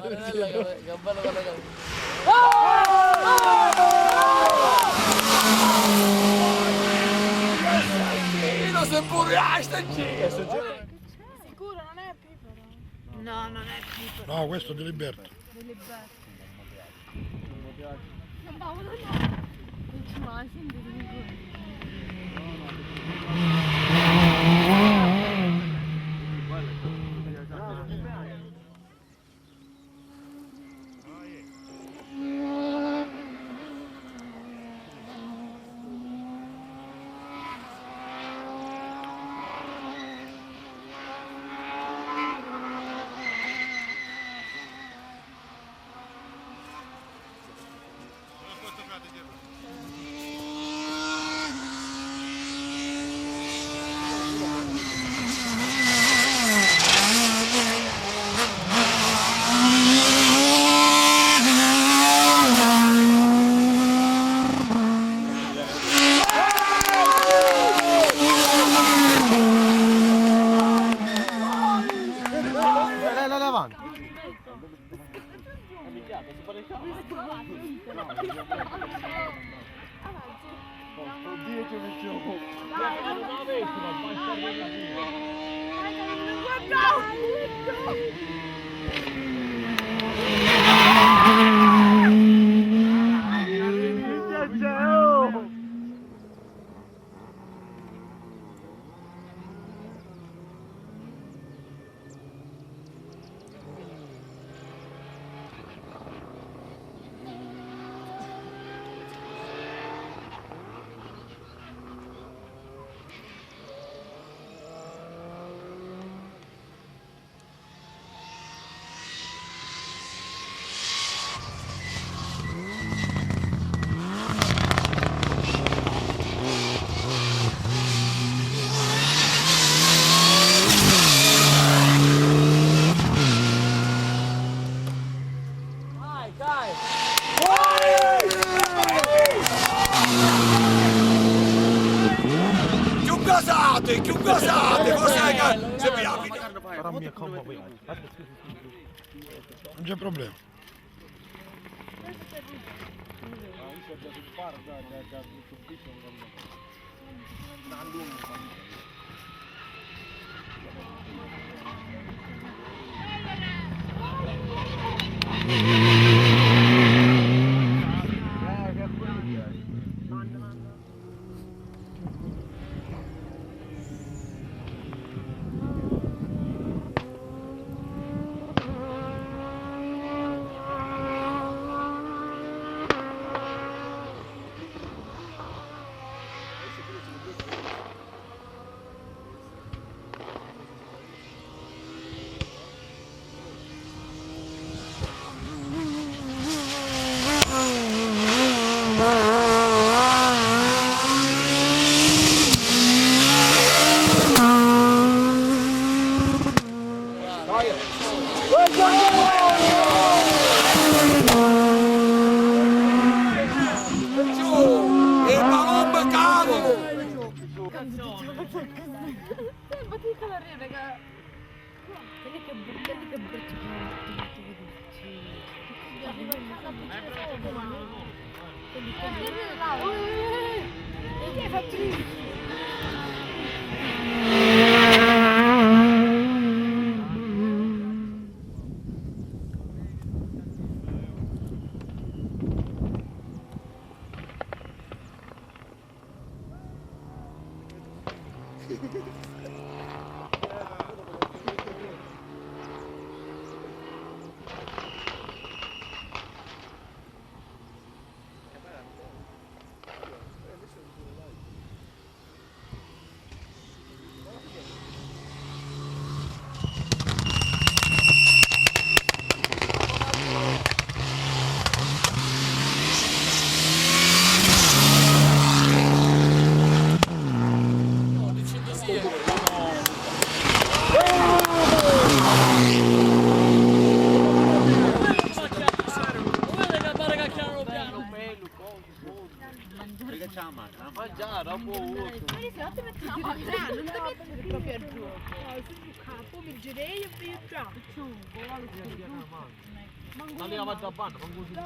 Che bello guarda. Io se pure Sicuro non è Pipero? No, non è Pipero. No, questo è di Liberto. Non ci mai sentito. Più gasate, cos'è che se mi abiti? Non c'è problema. Mangiare, dopo non ti mettiamo a tre, non ti mettere proprio a giù. Sul capo mi girei e via già. Ma lì la faccio a panno, non così.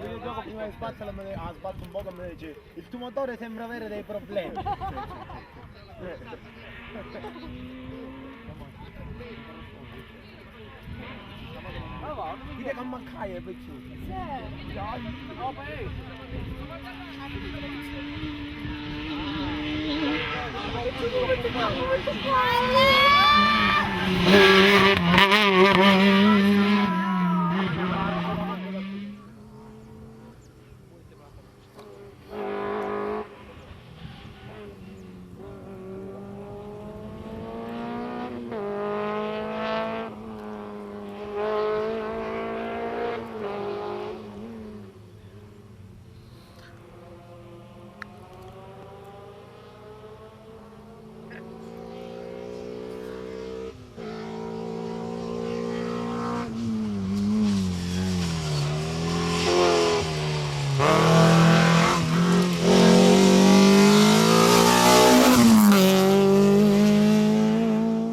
Io gioco prima di sbatterla, sbatto un po' e me ne dice il tuo motore sembra avere dei problemi. Dite che mancai è piaciuto.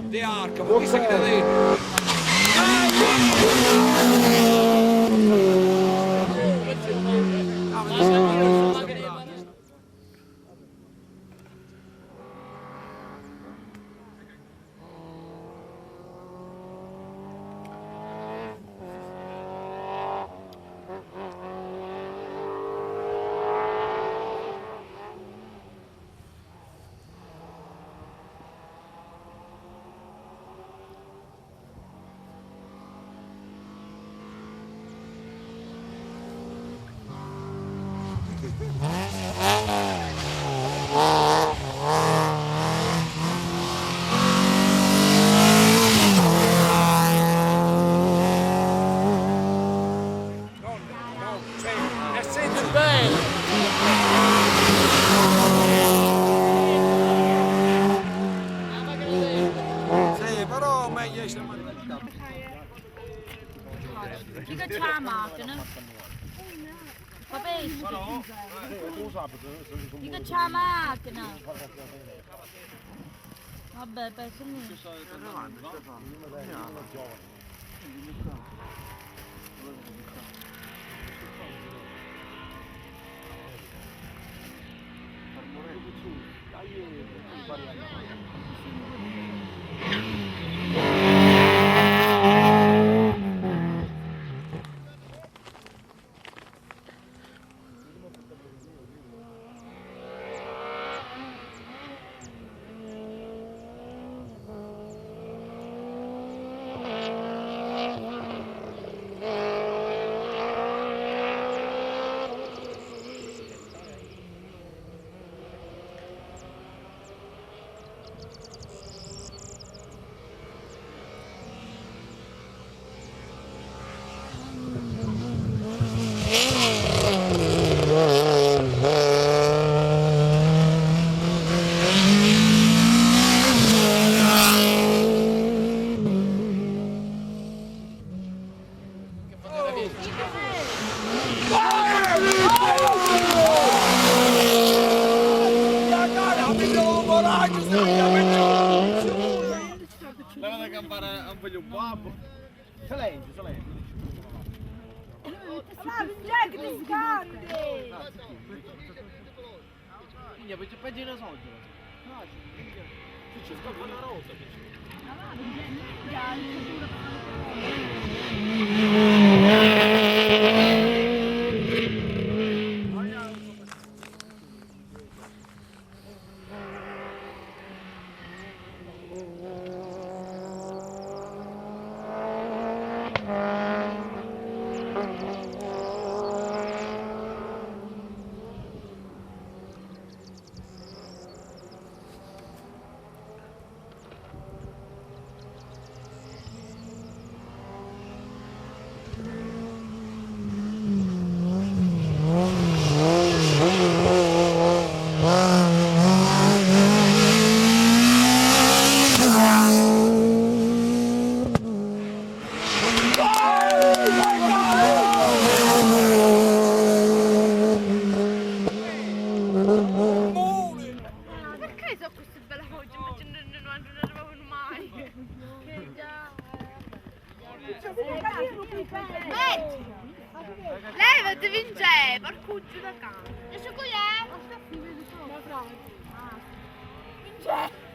De arca, ma chissà che da dentro. Sì, però meglio essere mandato. Dica c'è la macchina. Vabbè, dica c'è la macchina. Vabbè, penso Leva da campare a un figlio babbo. Silenzio, silenzio. Jack, ti scandi! Minchia, poi c'è peggio di una soglia. C'è scopre una rosa. Levati Vince, porco giù da casa. E su qui è? Vince!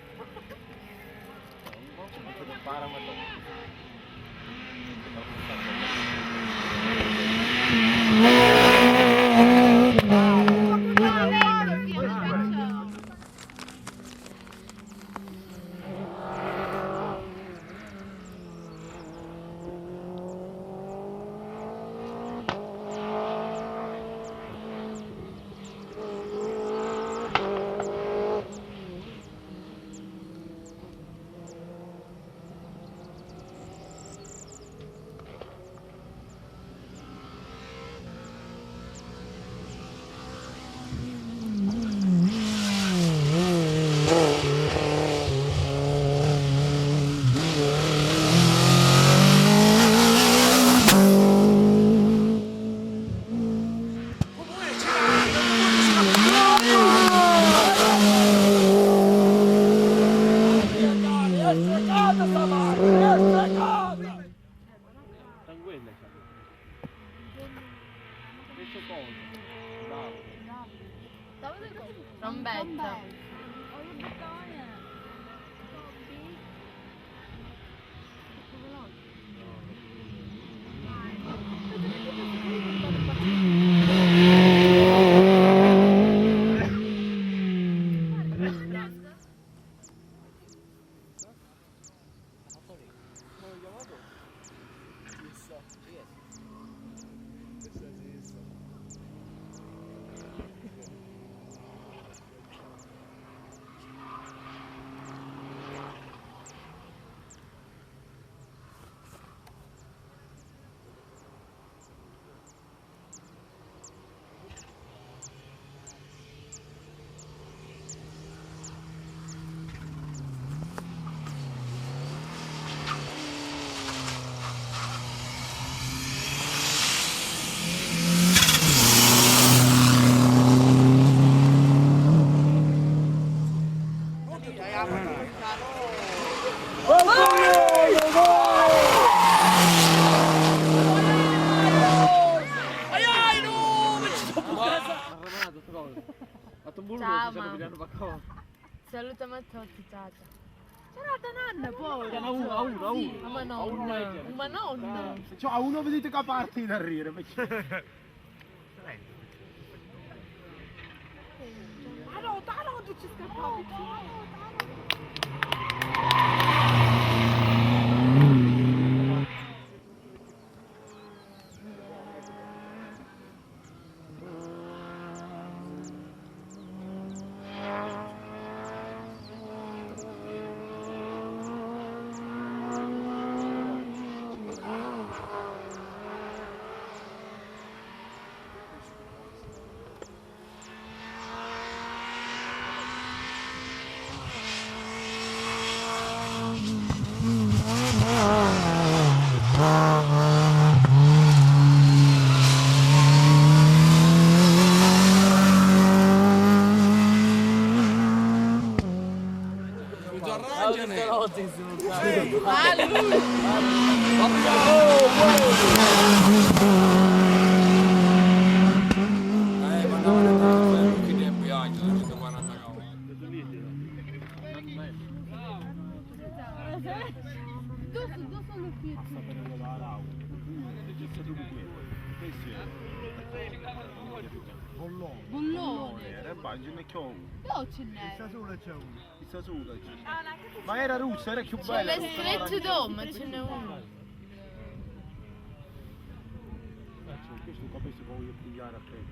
Trombetta. Ciao mamma. Salutami a tutti, ciao. C'era la nonna poi. Ma nonna. Cioè, uno vedete che parte da ridere perché... Allora, tu ci scappavi. Ma era russa, era più bella. C'è le strette d'om, ce n'è uno. Questo capisco come voglio pigliare a te,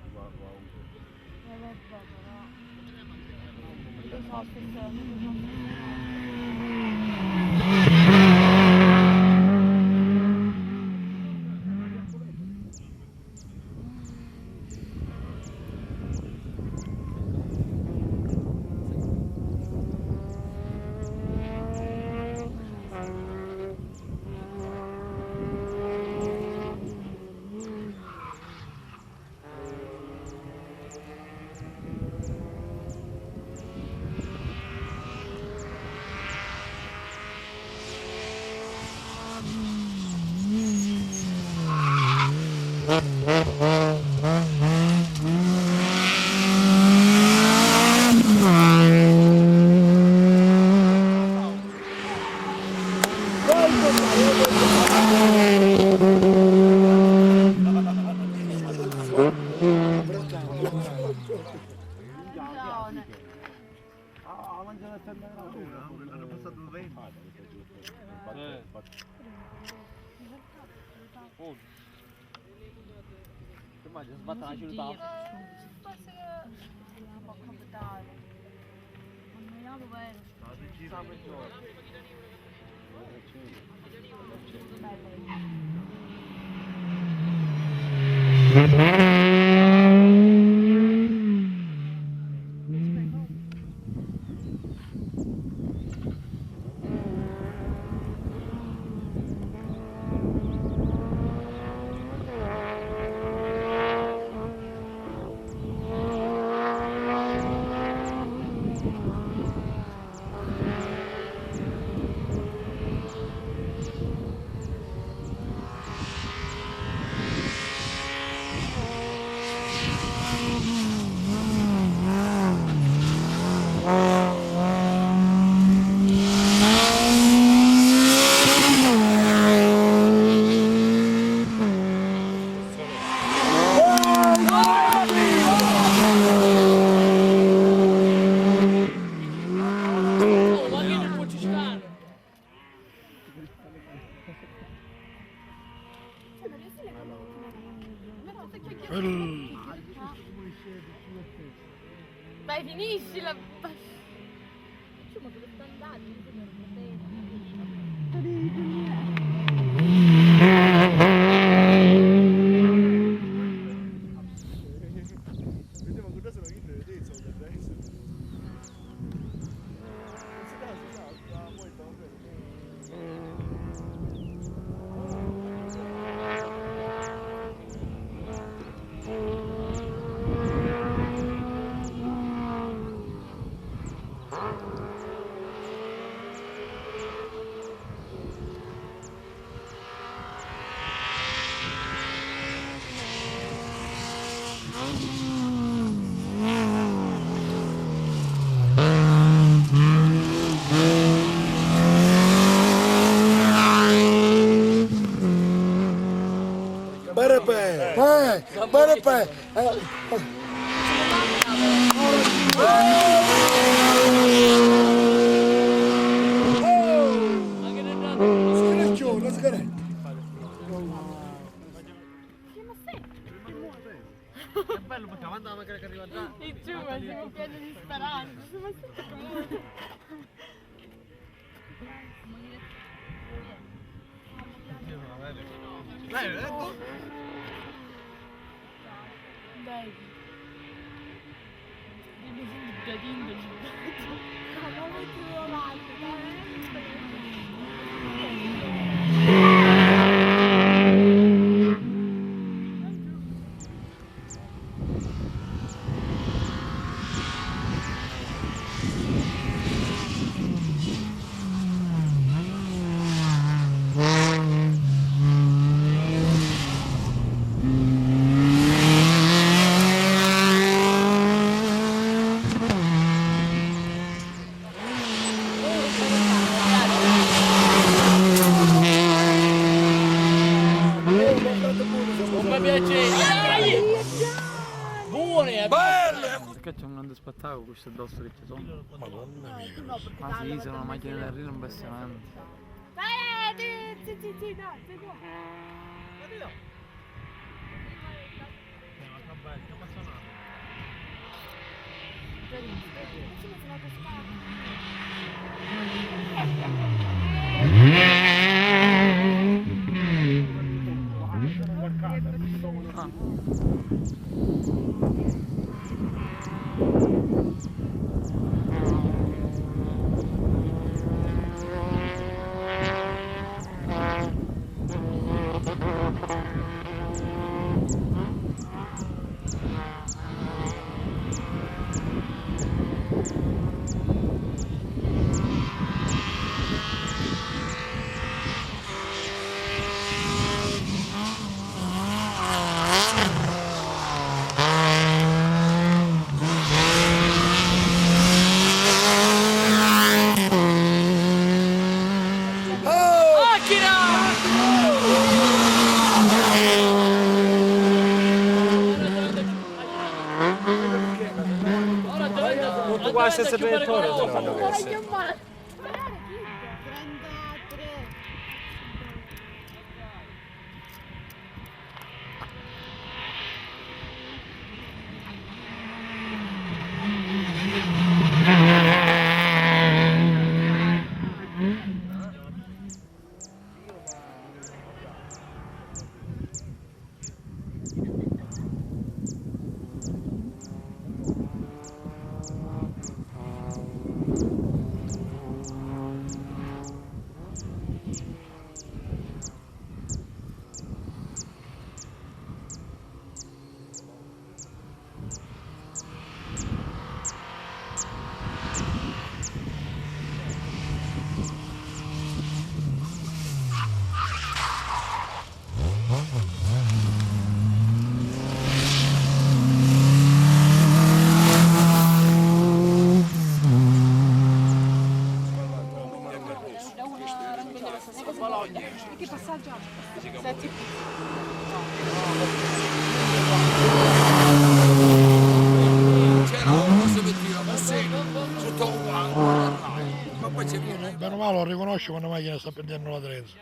L'hanno passato 20. Immagina, sbatta la città. Basta che la può capitare. Annoiamo bene. Dai, finisci la... Ma dove sta andando? Vediamo cosa sono in vedete, sono da destra. Non si sa, poi sta Berepe! È bello perché avanti la macchina che arriva già. E giù, ma siamo pieni di speranza. Dai. Dimmi un giardino. Ma non ti avanti, Perché c'è un grande spettacolo questo addosso che ci sono? Madonna mia. Ma sì, sono una macchina da ridere impressionante. dai, sì, no, sì, no. stessa traiettoria. Dovranno essere. 33. Che passaggio? Senti. C'era uno si metteva a Musseno sotto un banco, ma poi c'è uno. Bene o male lo riconosce quando la macchina sta prendendo la Trenza.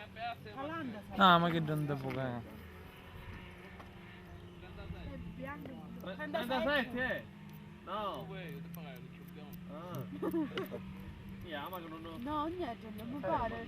No, ma che non devo fare? 37, No. Ma che non... No, niente, non mi pare.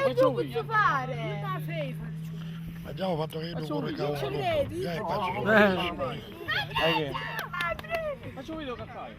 Faccio fare. Abbiamo fatto che io non corre cavolo. Ci credi? Faccio un video che fai.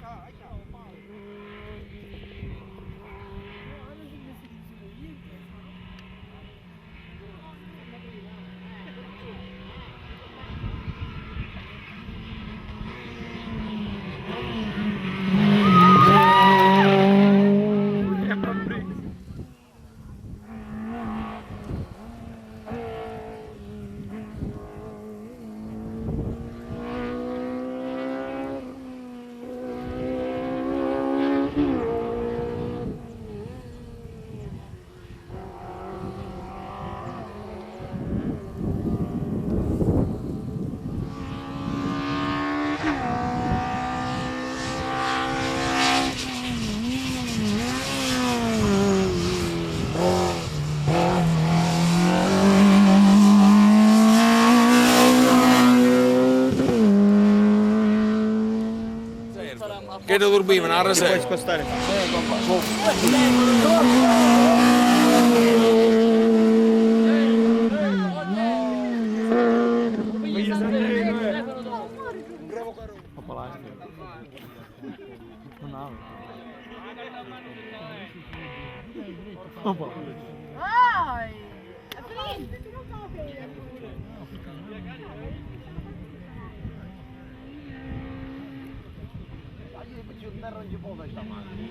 Che ne dormivano a Puoi Rasè? spostare. Popolare. No. Popolare. Vai! Non ci può questa macchina.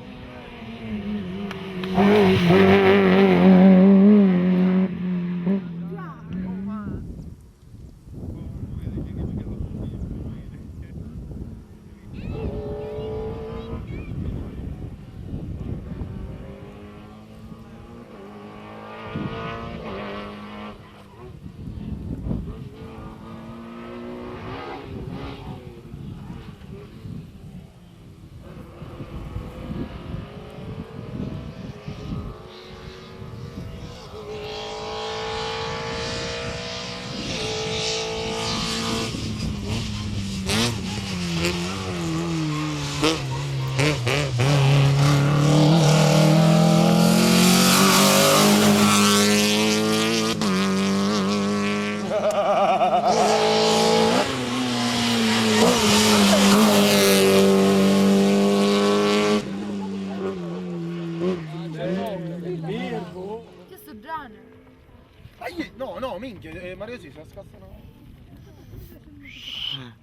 No, minchia, Mario si scassano.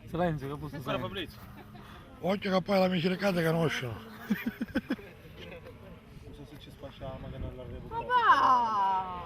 Silenzio, che posso Ancora fare? Fabrizio. Occhio che poi l'amici di casa conoscono. Non so se ci spacciamo che non l'arrivo. Papà!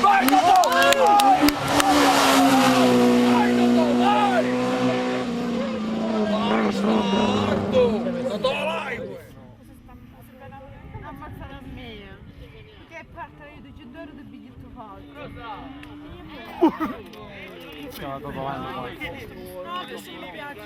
Vai Totò! Vai Totò, vai! Vai Sardo! Totò live! Ammazzare a me. Che parte io 200 euro del biglietto falso. Ciao, dopo avanti poi. No, che sì, mi piace.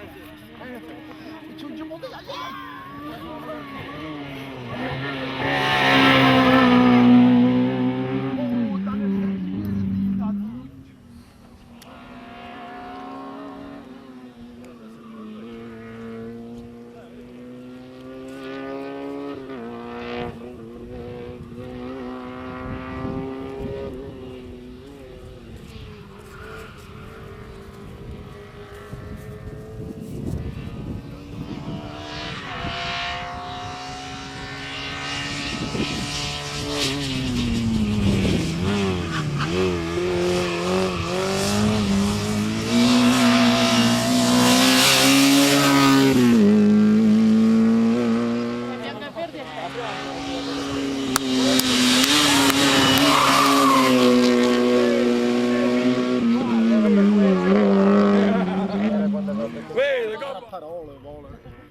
Vedi, A parole, vuole.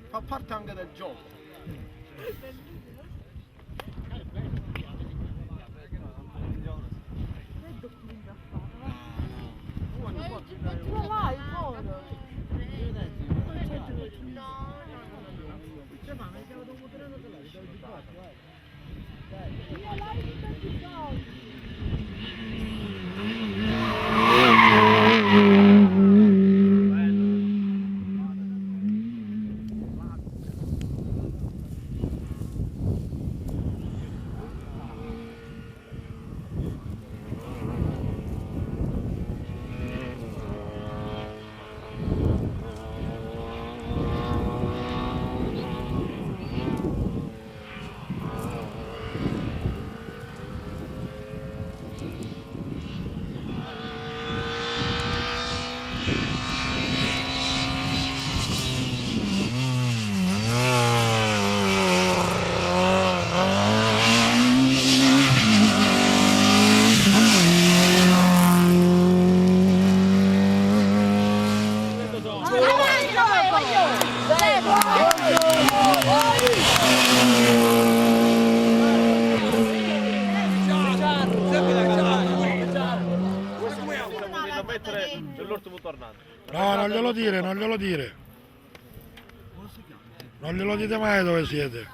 Fa parte anche del gioco. Mettilo là, il volo. Io là i tanti soldi. Dell'ultimo tornante. No, non glielo dire, non glielo dire. Non glielo dite mai dove siete.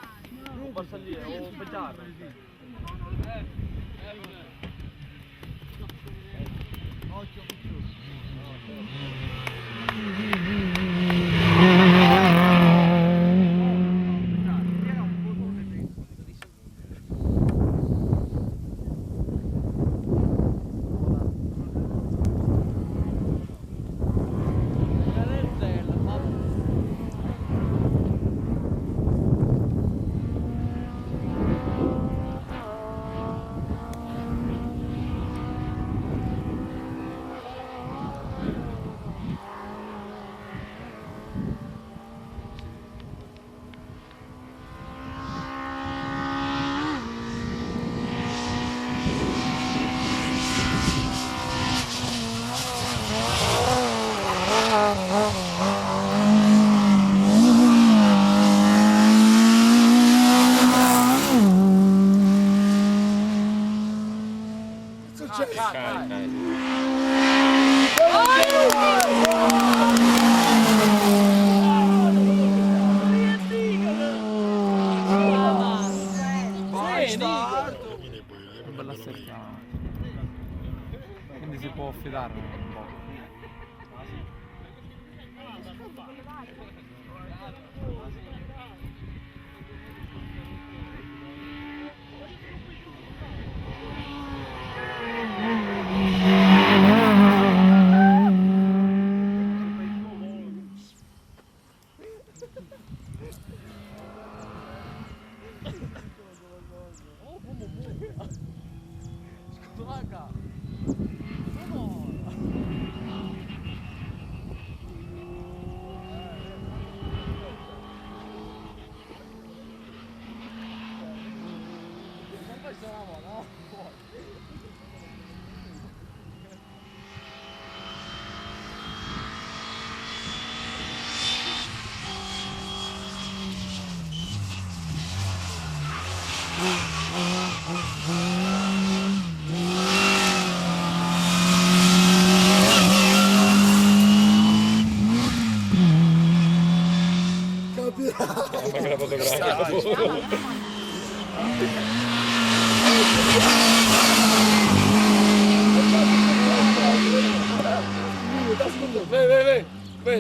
Passa lì, o un pegiarro. Bella secca. Quindi si può affidare un po'.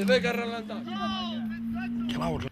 Vai che ha rallentato. Claudio.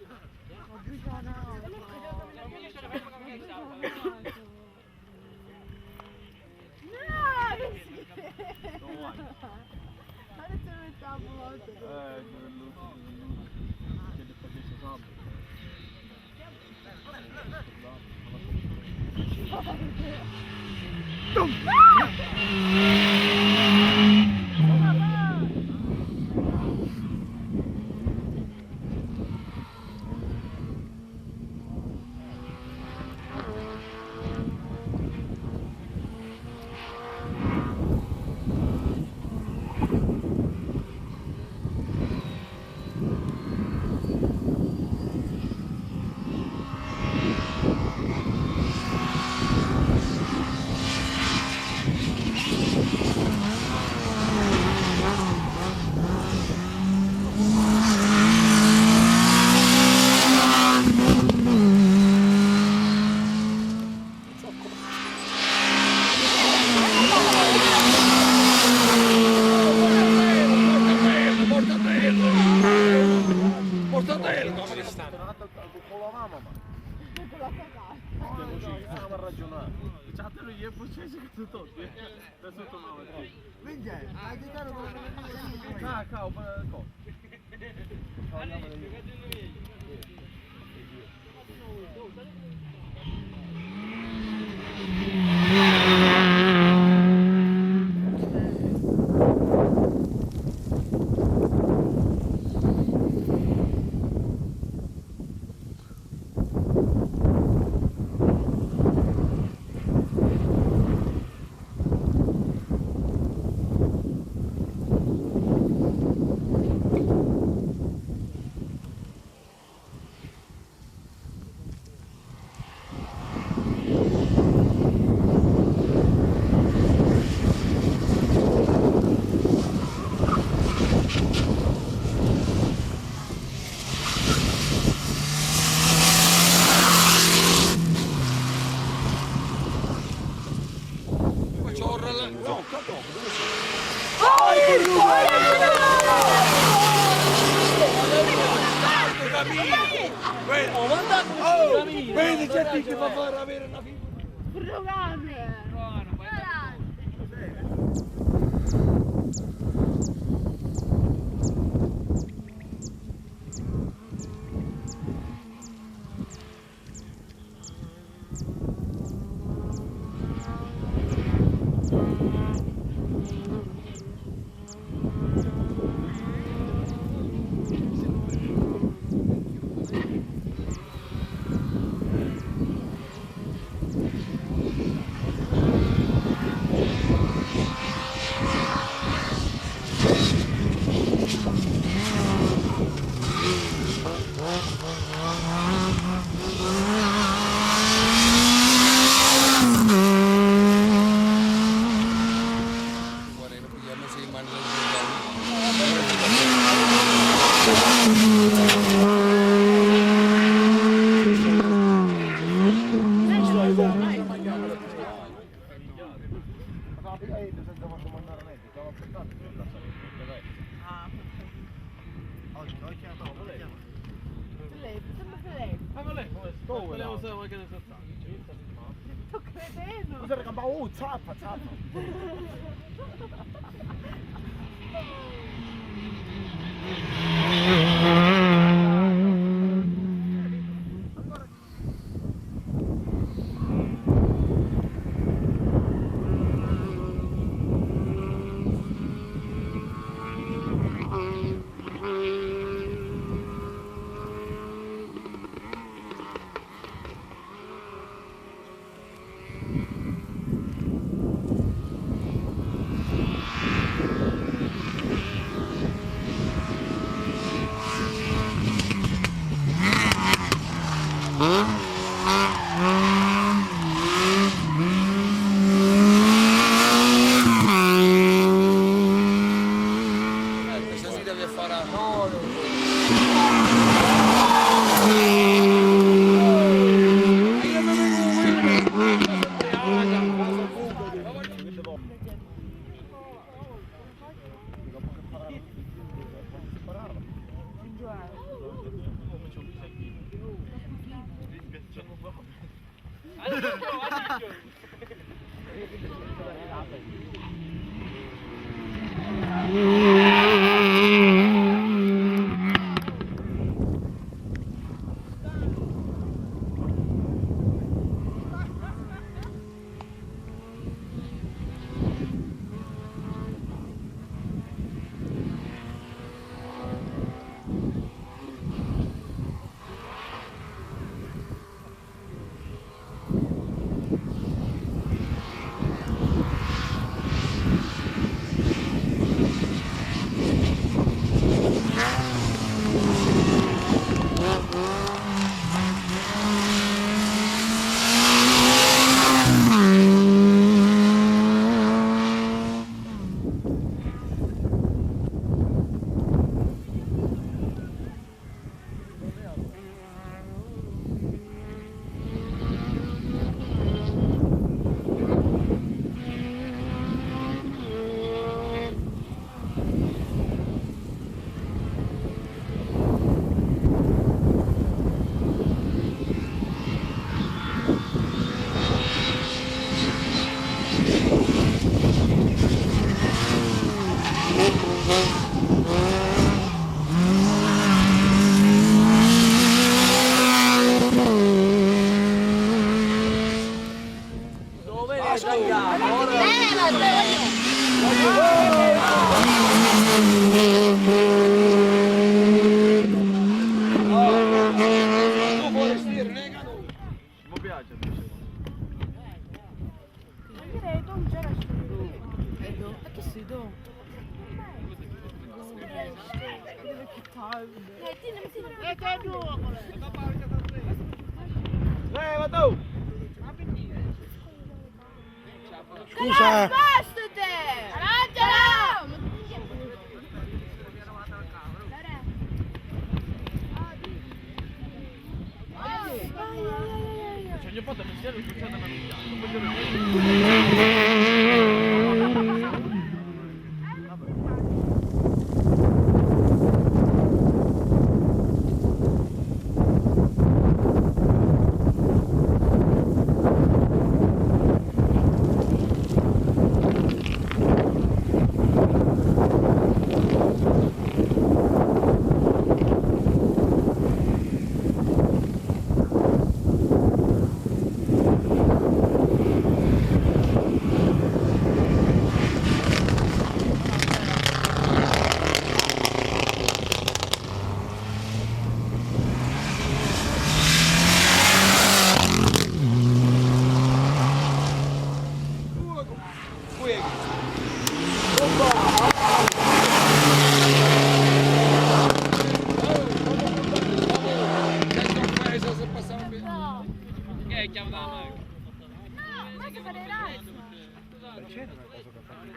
Vedi che ti fa fare avere una Provate! Volevo sapere che ne so. Sto credendo. Scusa raga, ma zappa. Questo si deve fare. Mi piace. Direi tu non c'era scelto. Ma che sei tu? E che nuvole? Leva tu! Scusa. Basta te! Arrangiala! Cioè, ogni volta pensiero che succede una minchia.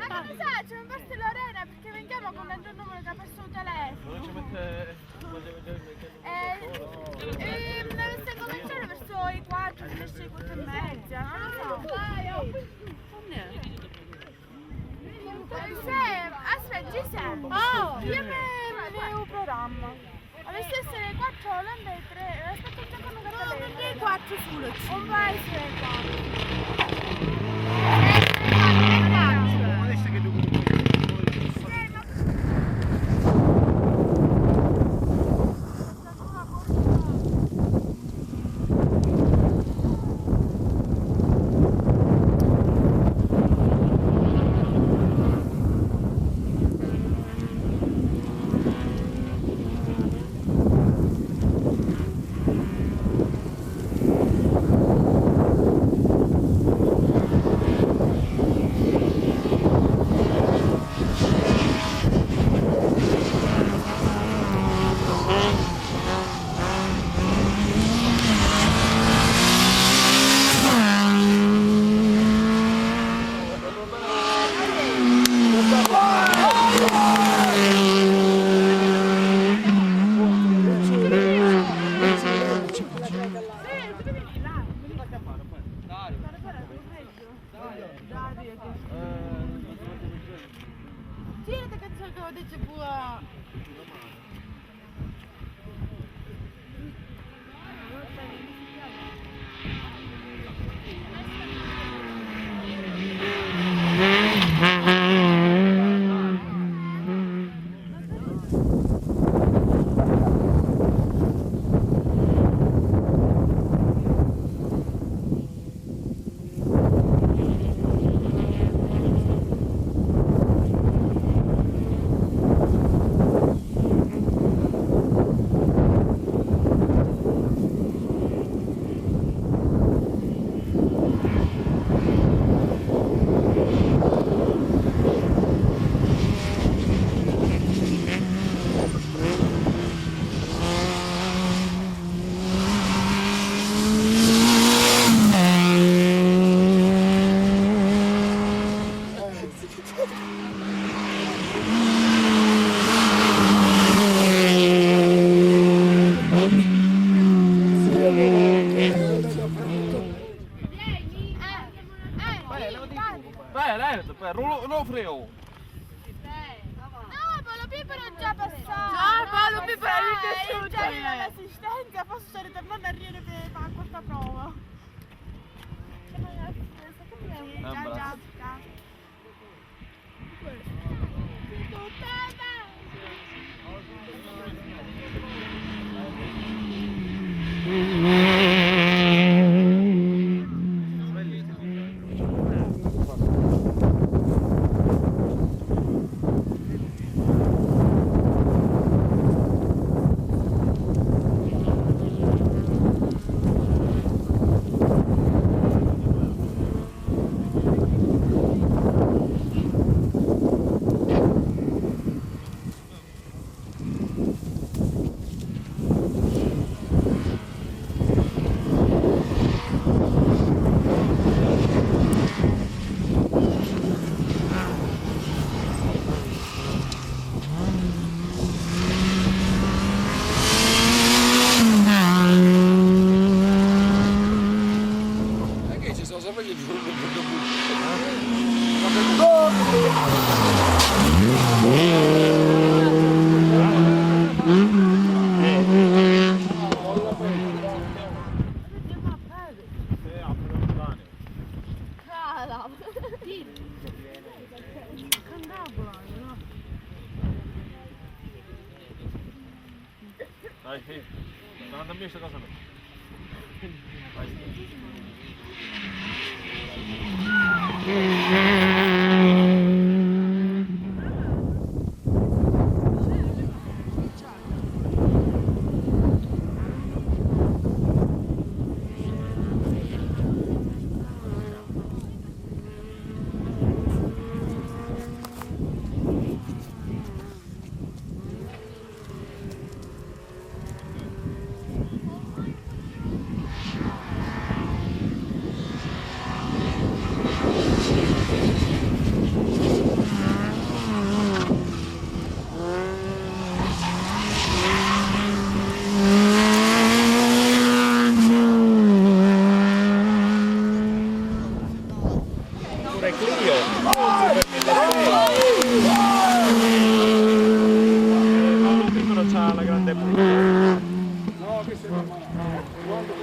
Ah, mi sa, c'è un posto Lorena perché veniamo con il numero che ha perso il telefono. Non ci mette... Dovesse cominciare verso i 4, verso i 4 e mezza, non lo so. Aspetta, Giselle. Oh! Io mi un programma. Dovesse essere 4 Olanda e 3. Aspetta un secondo che te. No, perché 4? c'è sulle un paese Adesso che devo... Non freo. no, ma lo Pipero è già passato. No, ma lo Pipero è piaciuto. Già aveva l'assistenza, forse sto ritornando a Riene per fare questa prova. Già, già, già. Che ci sono sempre gli Dai, sì. Sta andando a me questa cosa no.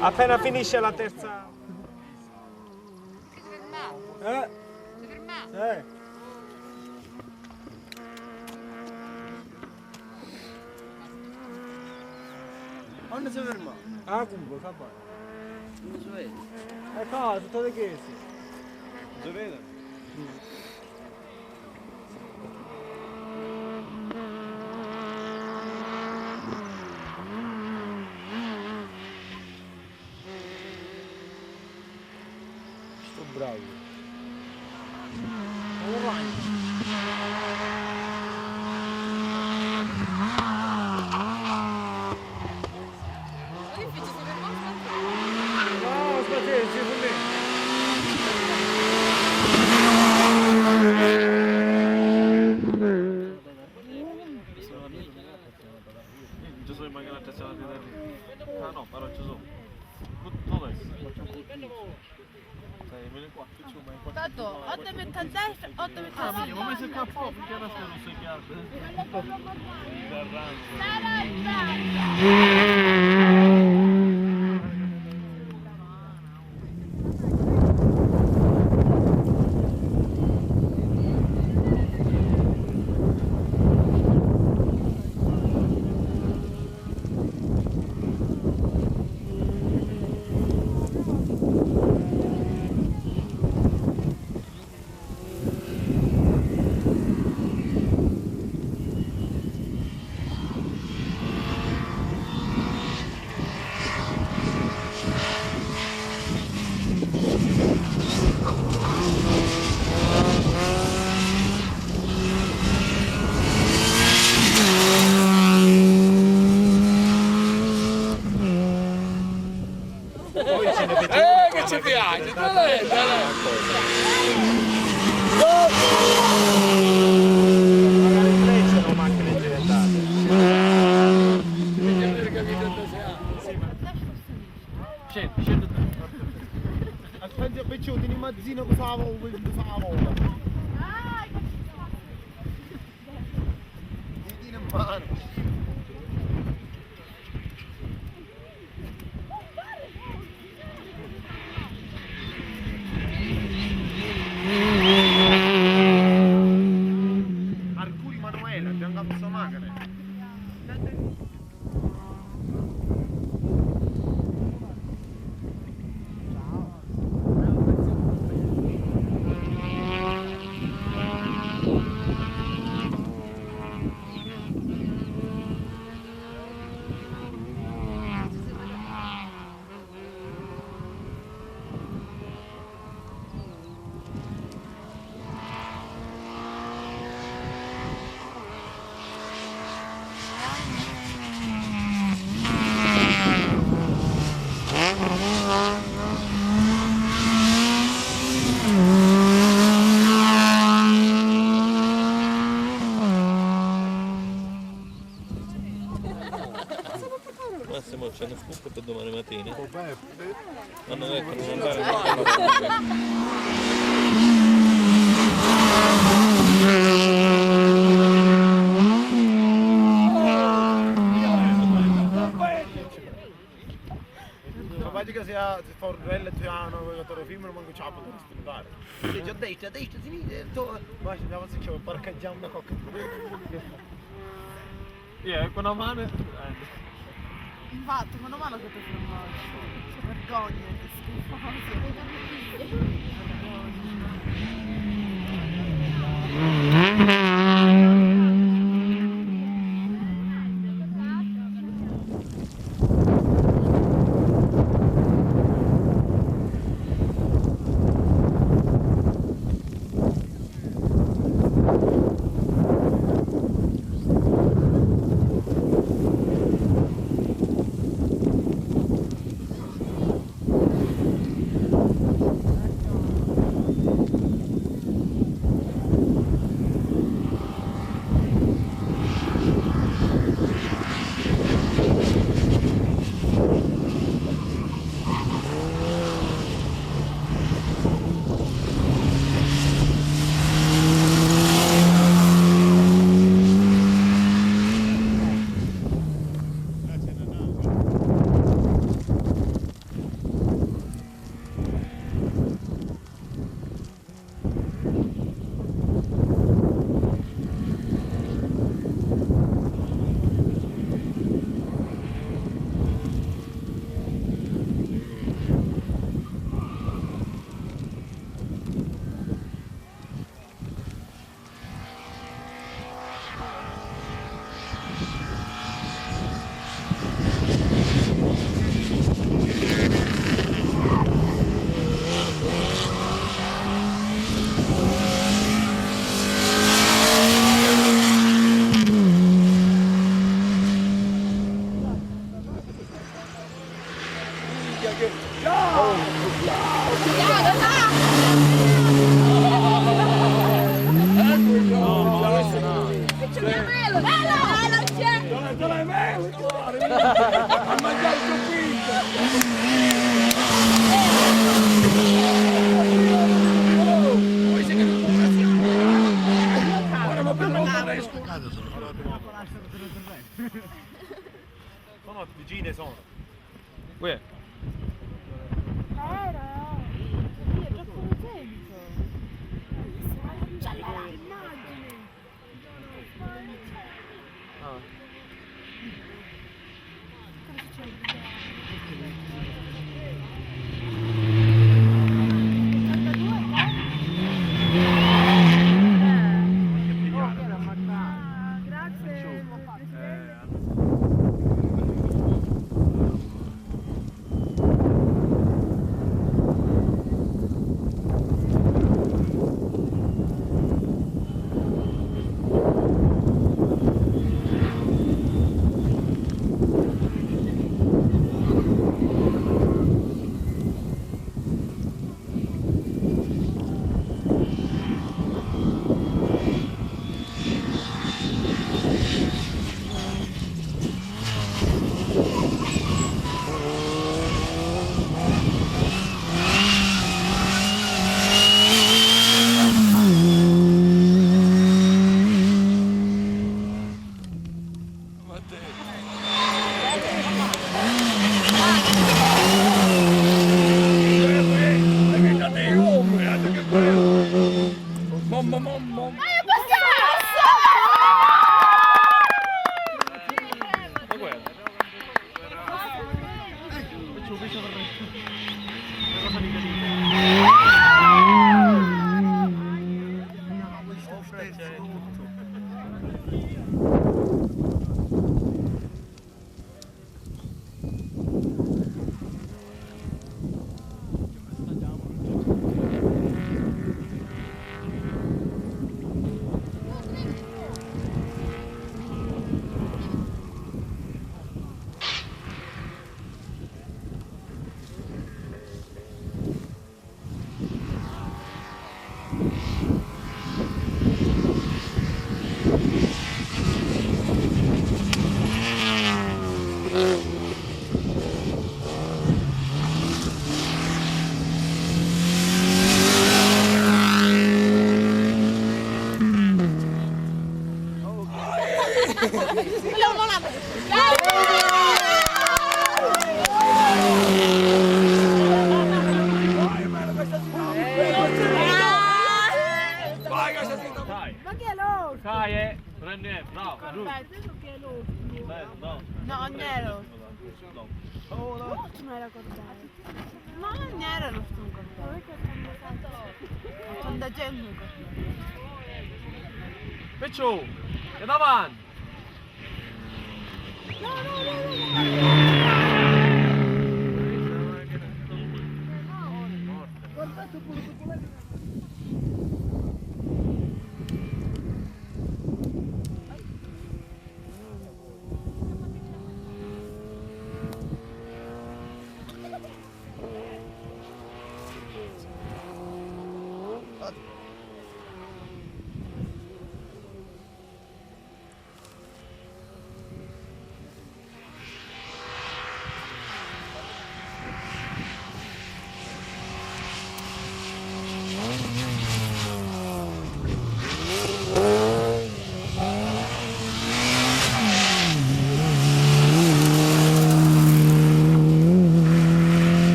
Appena finisce la terza. Fermate. Quando si ferma? Ah, comunque, fa bene. Non si vede. Qua, tutto le chiese. Non si vede? Sto bravo. No, aspetta, ci con me. Ci sono magari a testa di ah no, però ci sono. Tutto adesso. Sai, vieni qua, che c'ho mai qua. Tanto, o te metto a destra o te metto a Ah, ma sinistra. se qua fuori, perché adesso non sei chiaro. Che ci piace, dai, Sono macchine ingerentate. Scendi tu. Aspetta, picciuti in mazzino che fa la vola. Ah, Ditino in mano. Arcuri Manuela, abbiamo fatto questa macchina. Massimo c'è uno scoop per domani mattina. Oh, beh, Ma non è per non andare a Capace che sia forrello piano, che film non manco ciapo per stimolare. Dice a destra, sinistra, ma ci andiamo se c'è parcheggiamo una cocca. Io con una mano. infatti, meno male che ti fermati. Che vergogna, che Sono vicine sono. Uè, Era. Io è troppo contento. C'è l'immagine. ah. Cosa succede? Ah, grazie. Ma guarda. Faccio per una cosa di carino. Ma che è l'orso? Dai, prendi, bravo, giù. Penso che è l'orso. No. No, non era. No. L'orso non era cordato. No, non era l'orso cordato. Sono da gente. Peccio, è davanti.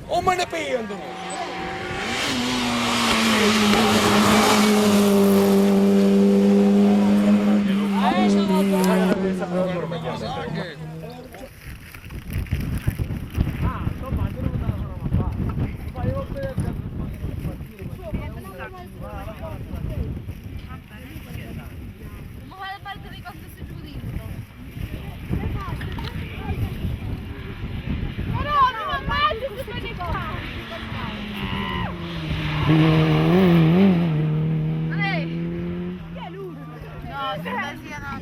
Oh, me ne prendo! Ma quale parte di cosa si giudizio? Però non mangi queste qua! Chi è lui? No, sembra sia no.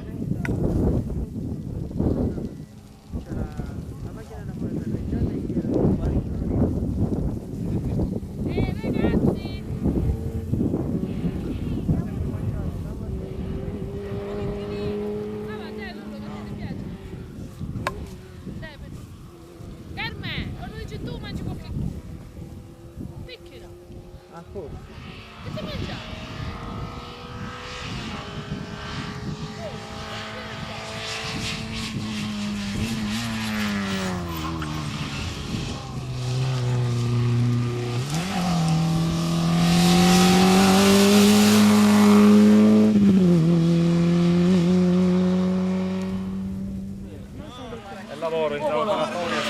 A posto. Che ti mangiare? È lavoro, in laboratorio.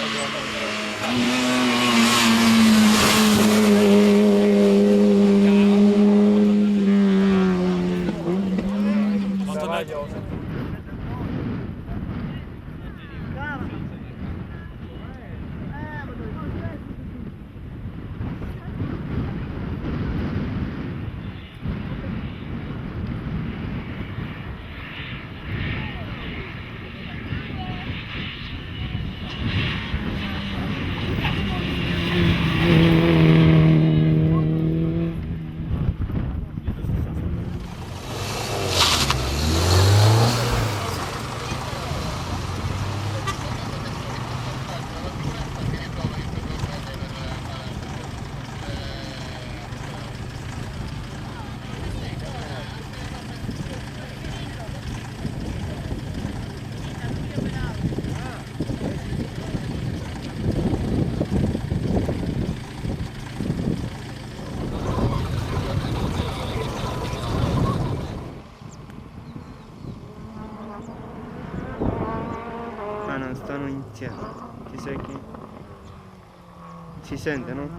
Ah no, stanno iniziando. Ti sai che... Si sente, no?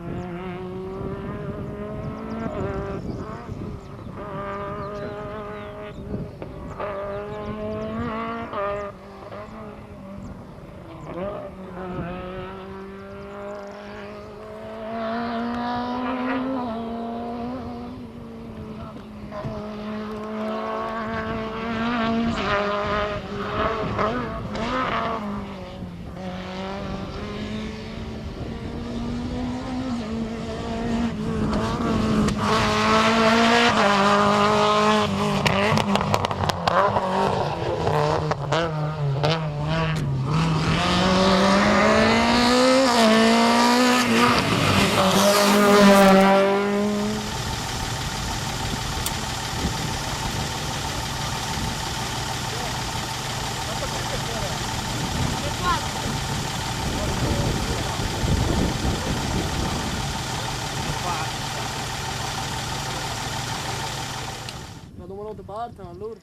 Ma domani partono allora?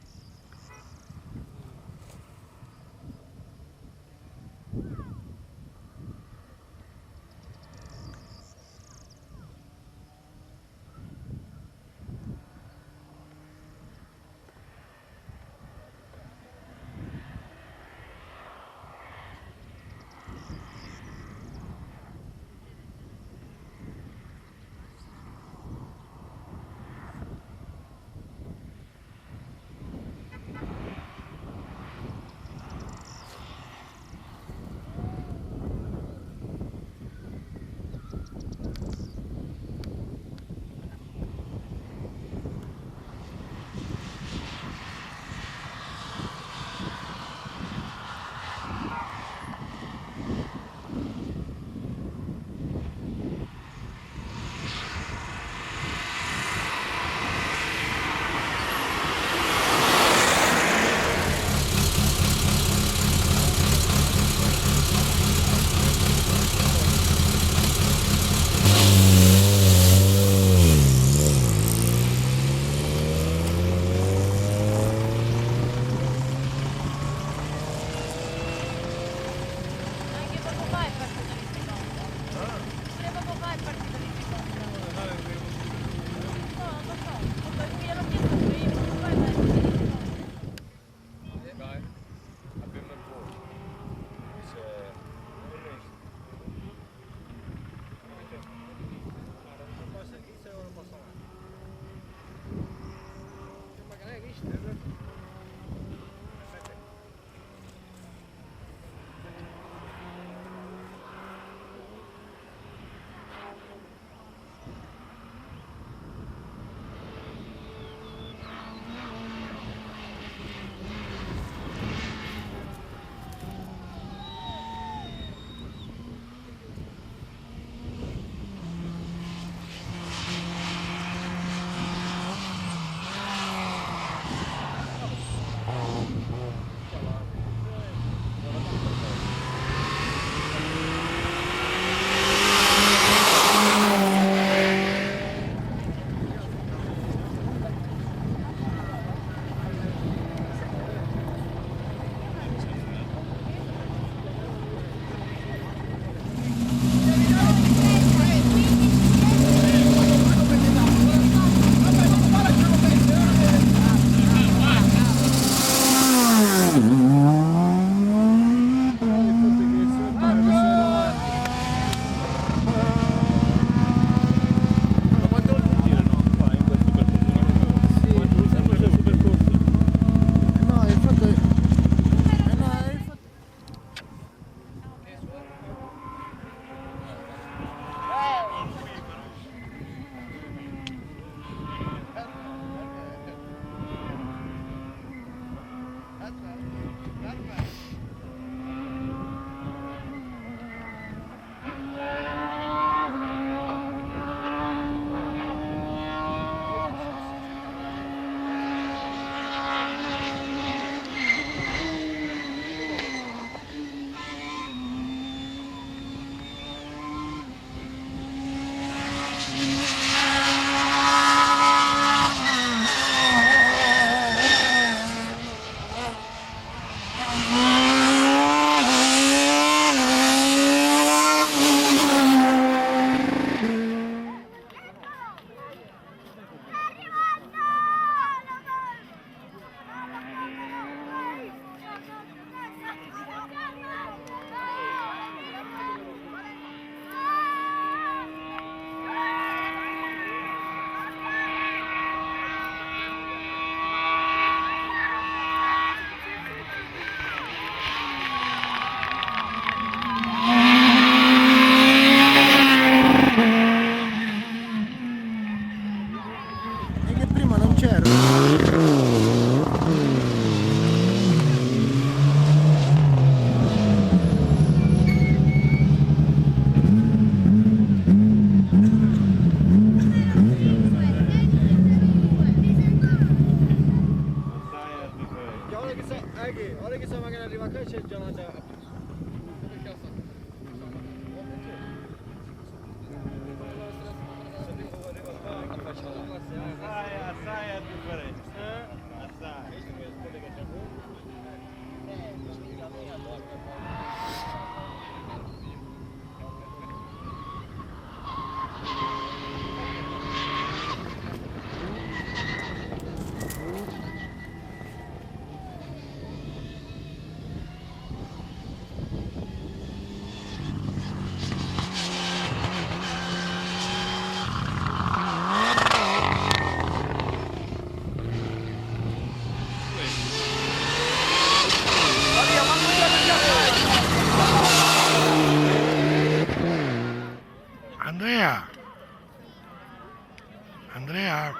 Andrea?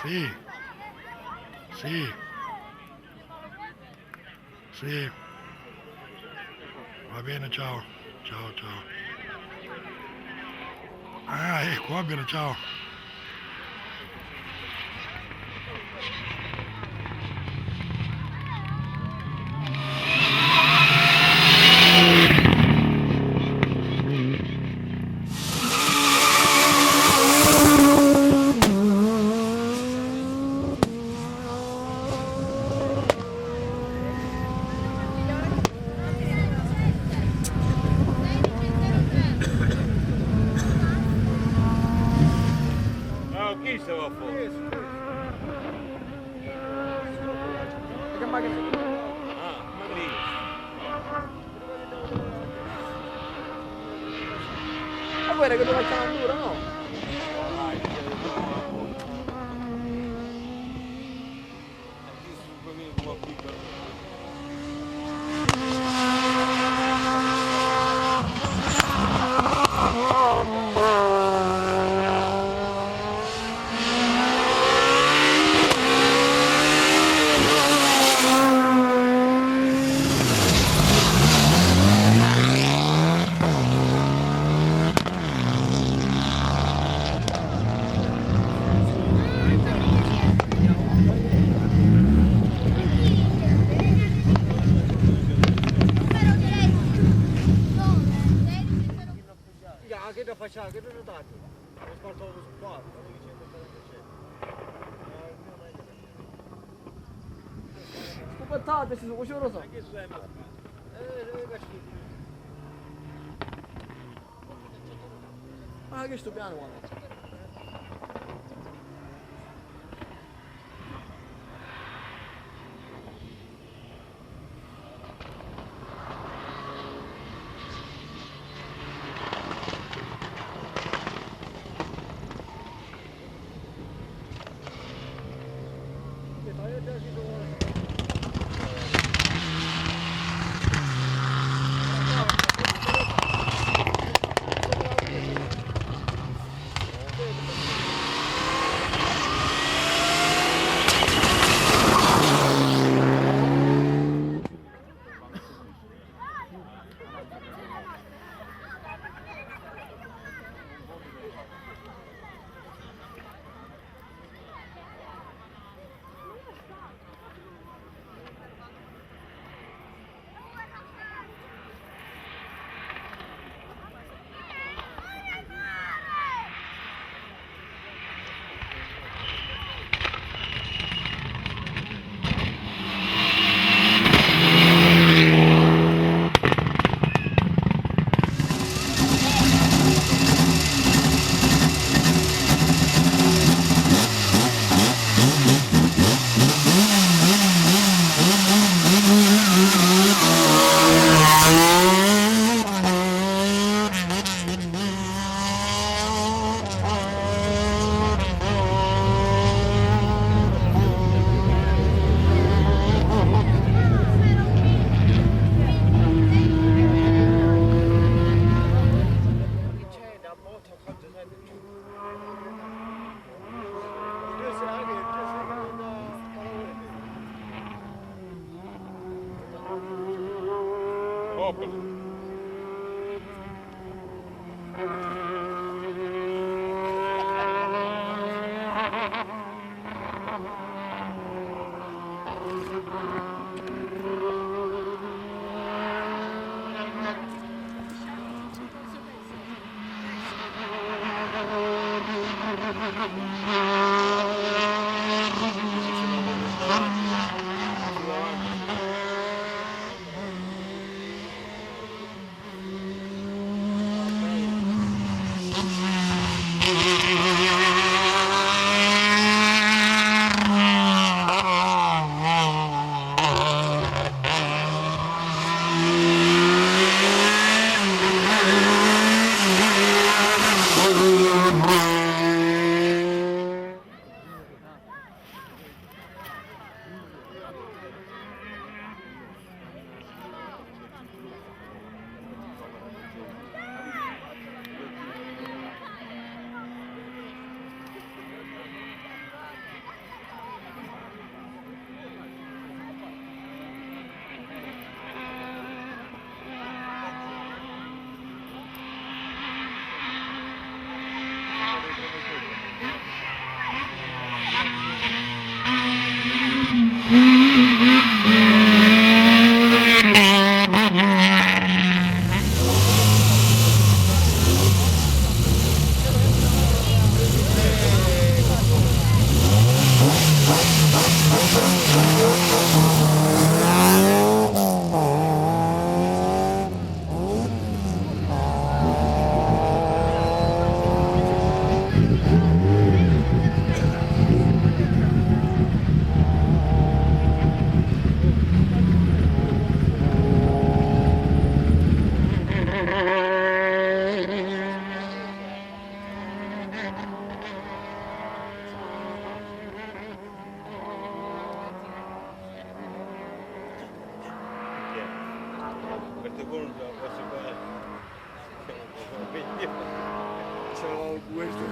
Sì. Sì. Sì. Va bene, ciao. Ciao, ciao. Ah, ecco, va bene, ciao. Ah, chi stava fuori? Che macchina è? Ah, ma lì. Ma guarda che lo facciamo duro, no? Ya, che da facciamo, che da notate? Ho sparto su qua, non è che c'è. Scopattate, ci sono cucciolo so. Ma che sto piano, guarda. Questo conto posso fare. C'è questo.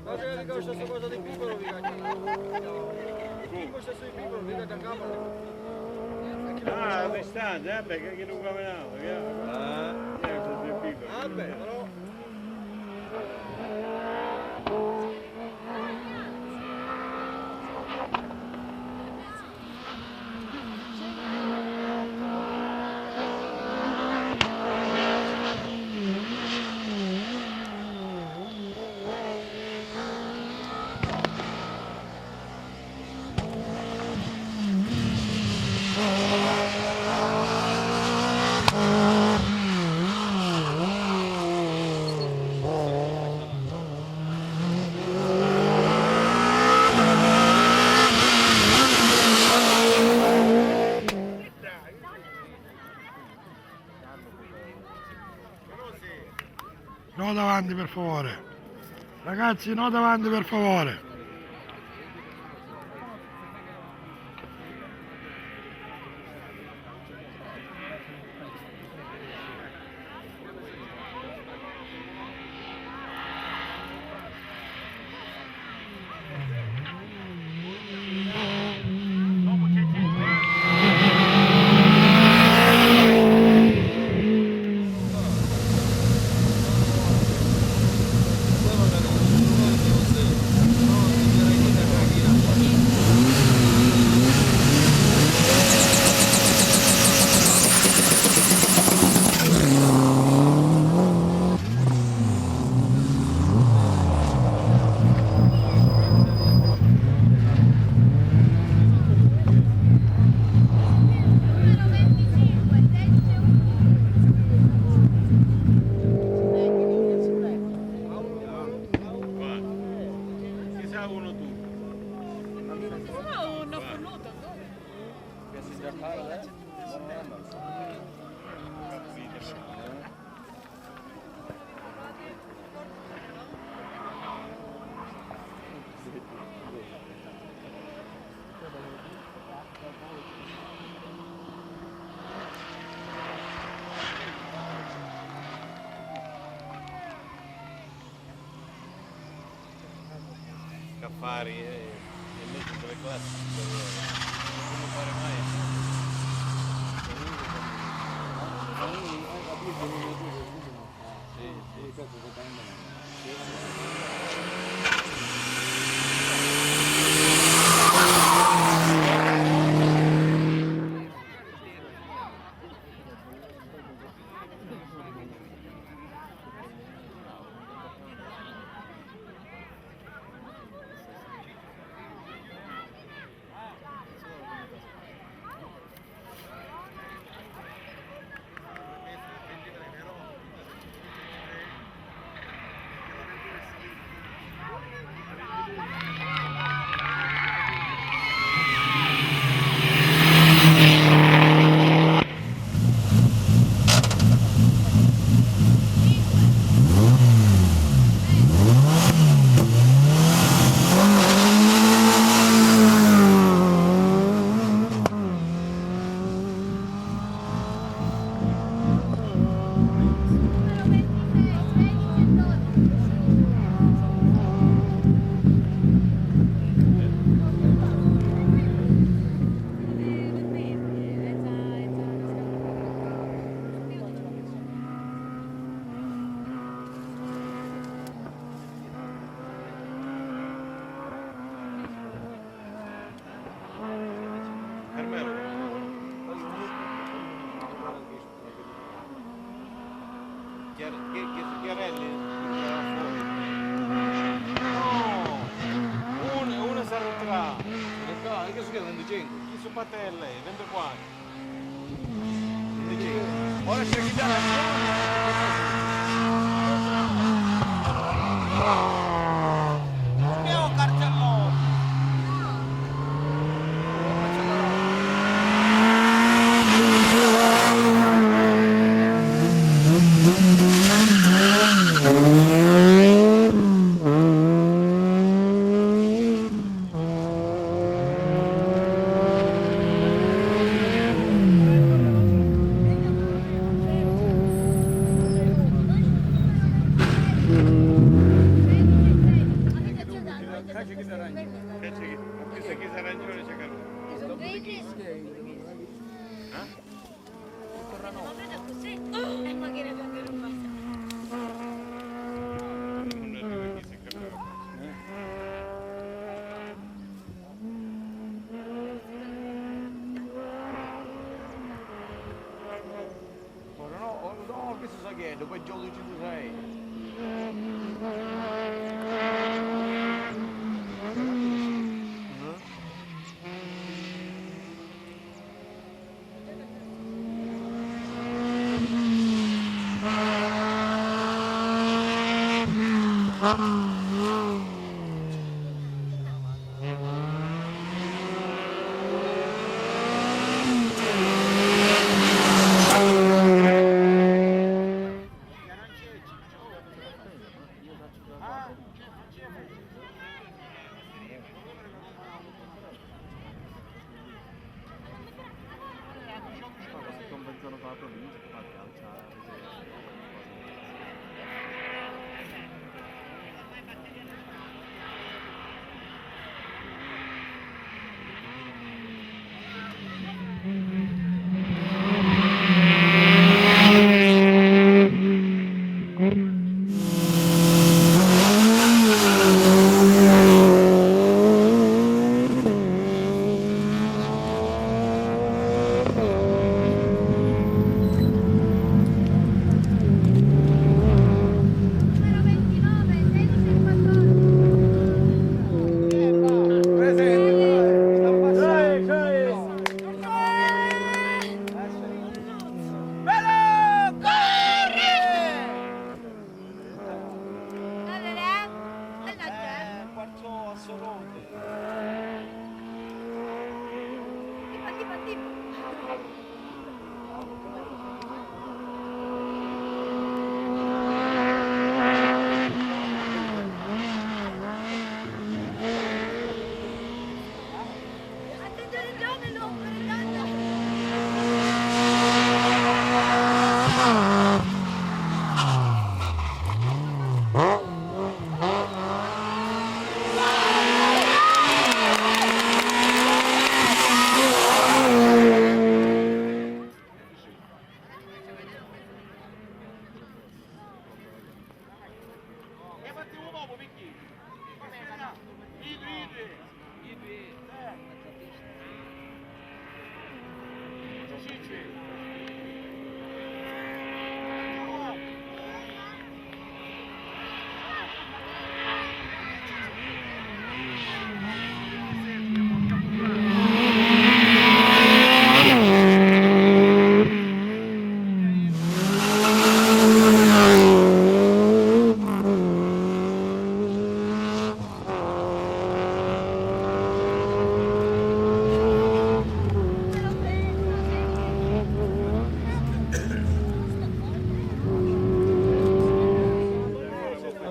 Ma se ricordo questa cosa di piccolo, vi dico stesso di piccolo, vi da capo. Ah, quest'anno, perché chi non camminava, Vabbè, però... No davanti per favore. Ragazzi, no davanti per favore. Caffari e invece delle classi superiori. Non fare mai. Chiarelli? No! Una sarà che si chiama 25? Chi su patelle? 24? Ora c'è chi dà abbiamo cartellone! c'è chi si arrangia. Questo chi si arrangione c'è capito. Non vedo così. Ma che ne prendere un passaggio. No, questo sa che è, dopo il gioco 106.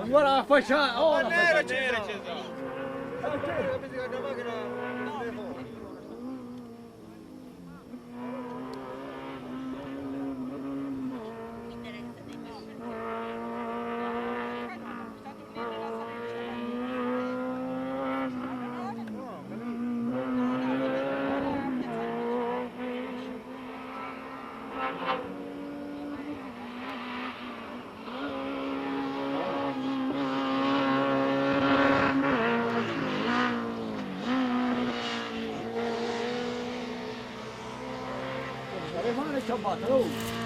Guarda, faccia, oh, la Nera faccia c'è mano ciabatta, oh.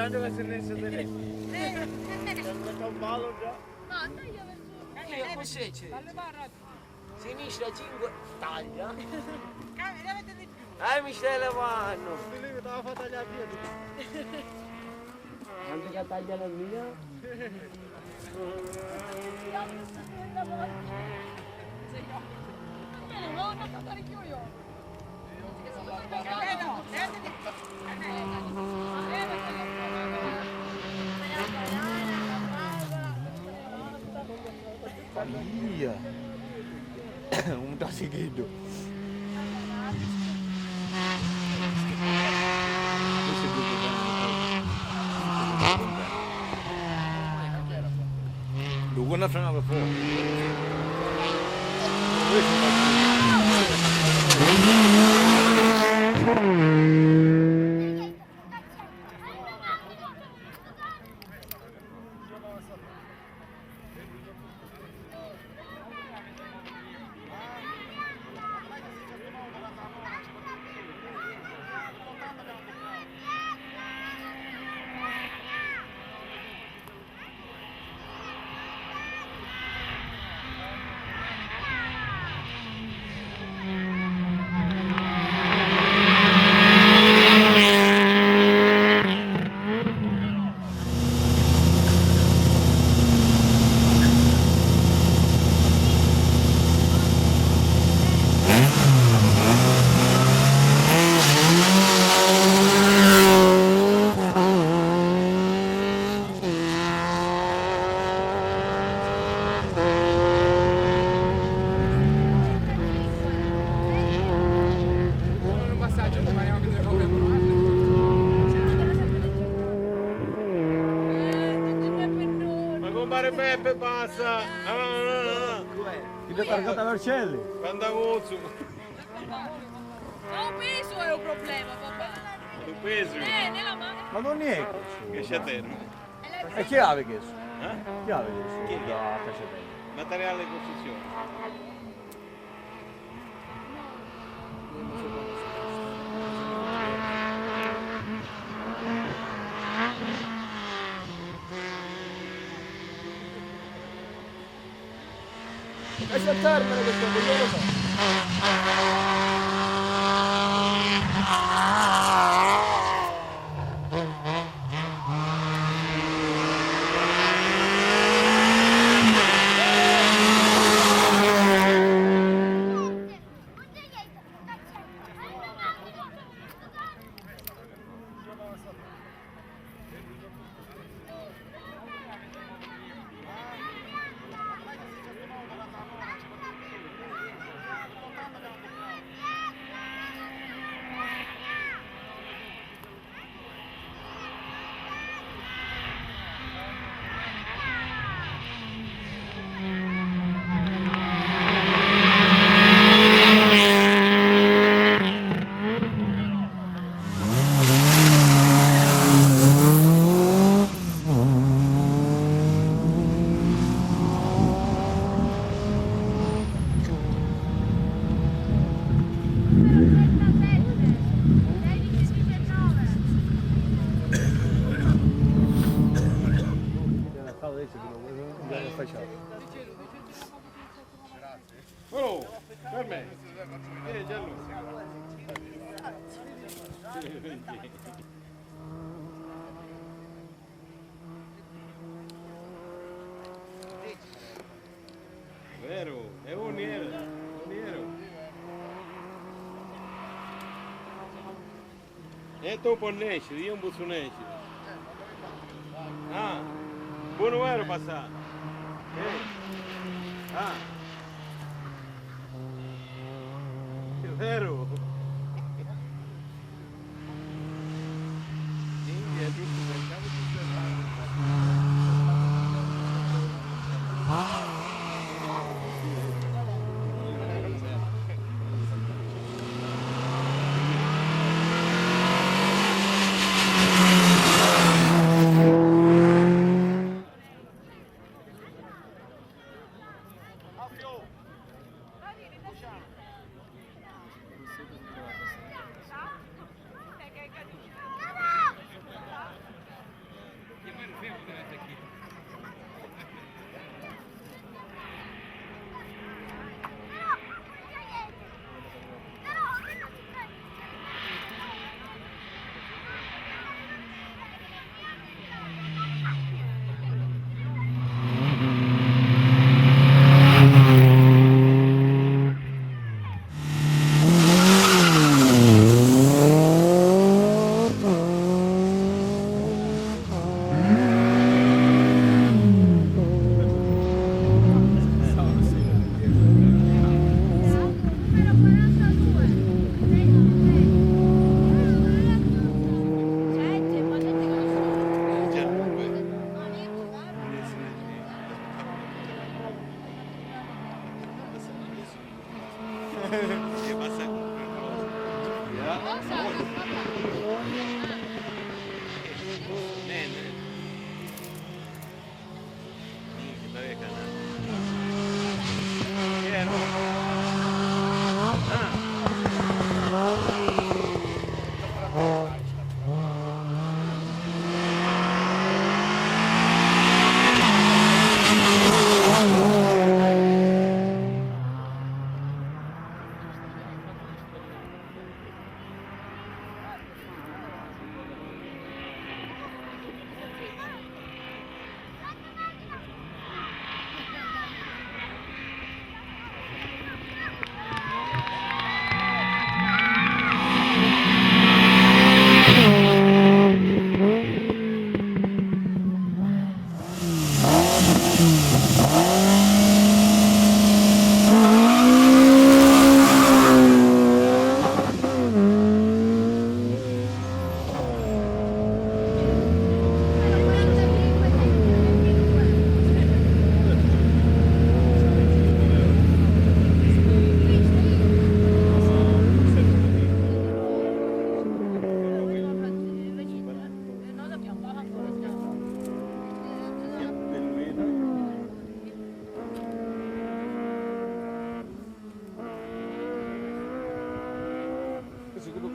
Tanto che se ne sta tenendo. Un palo già. Io cos'è c'è? Sinistra 5 taglia. Mi stai lavando. Lì mi stava fatta tagliare via. Quanto che taglia la mia? Iya. Un tak segitu. Dukun na frenava fuori. Compare Beppe passa! Ti devi caricare Vercelli. Cantaguzzo! O peso è un problema, papà. Il peso! Nella mano. Ma non è Che c'è terra? E chi aveva chiesto? Eh? Chi aveva chiesto? Chi? Da precedente. Materiale di costruzione. E se termina questo periodo? Oh, per me! Gianluca! Vero, è un nero, E tu puoi nescere, io non posso nescere. Ah, buono vero passato. Ah, è vero. È giusto per caso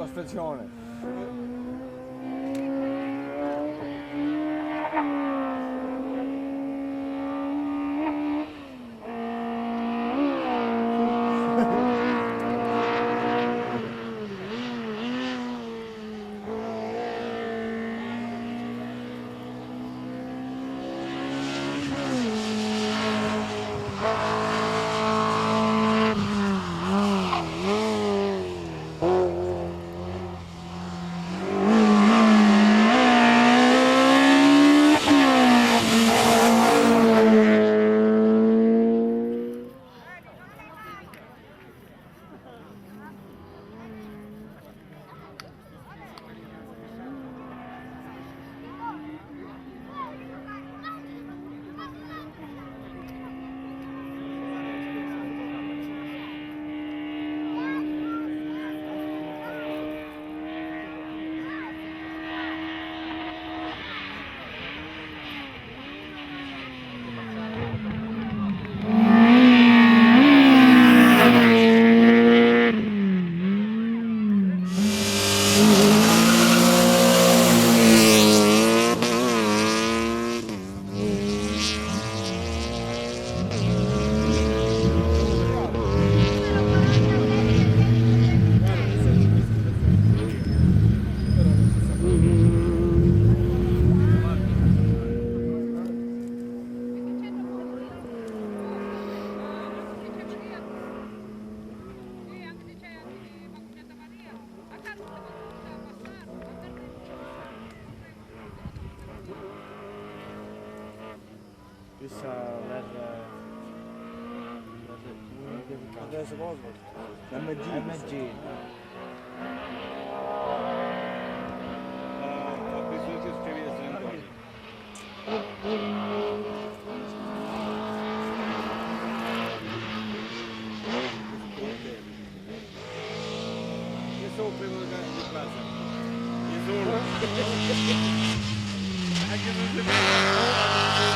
Costruzione. Questa adesso cosa? MG. Ho bisogno di scrivere sempre. Io sono il primo di classe. Io sono. Anche se si vede.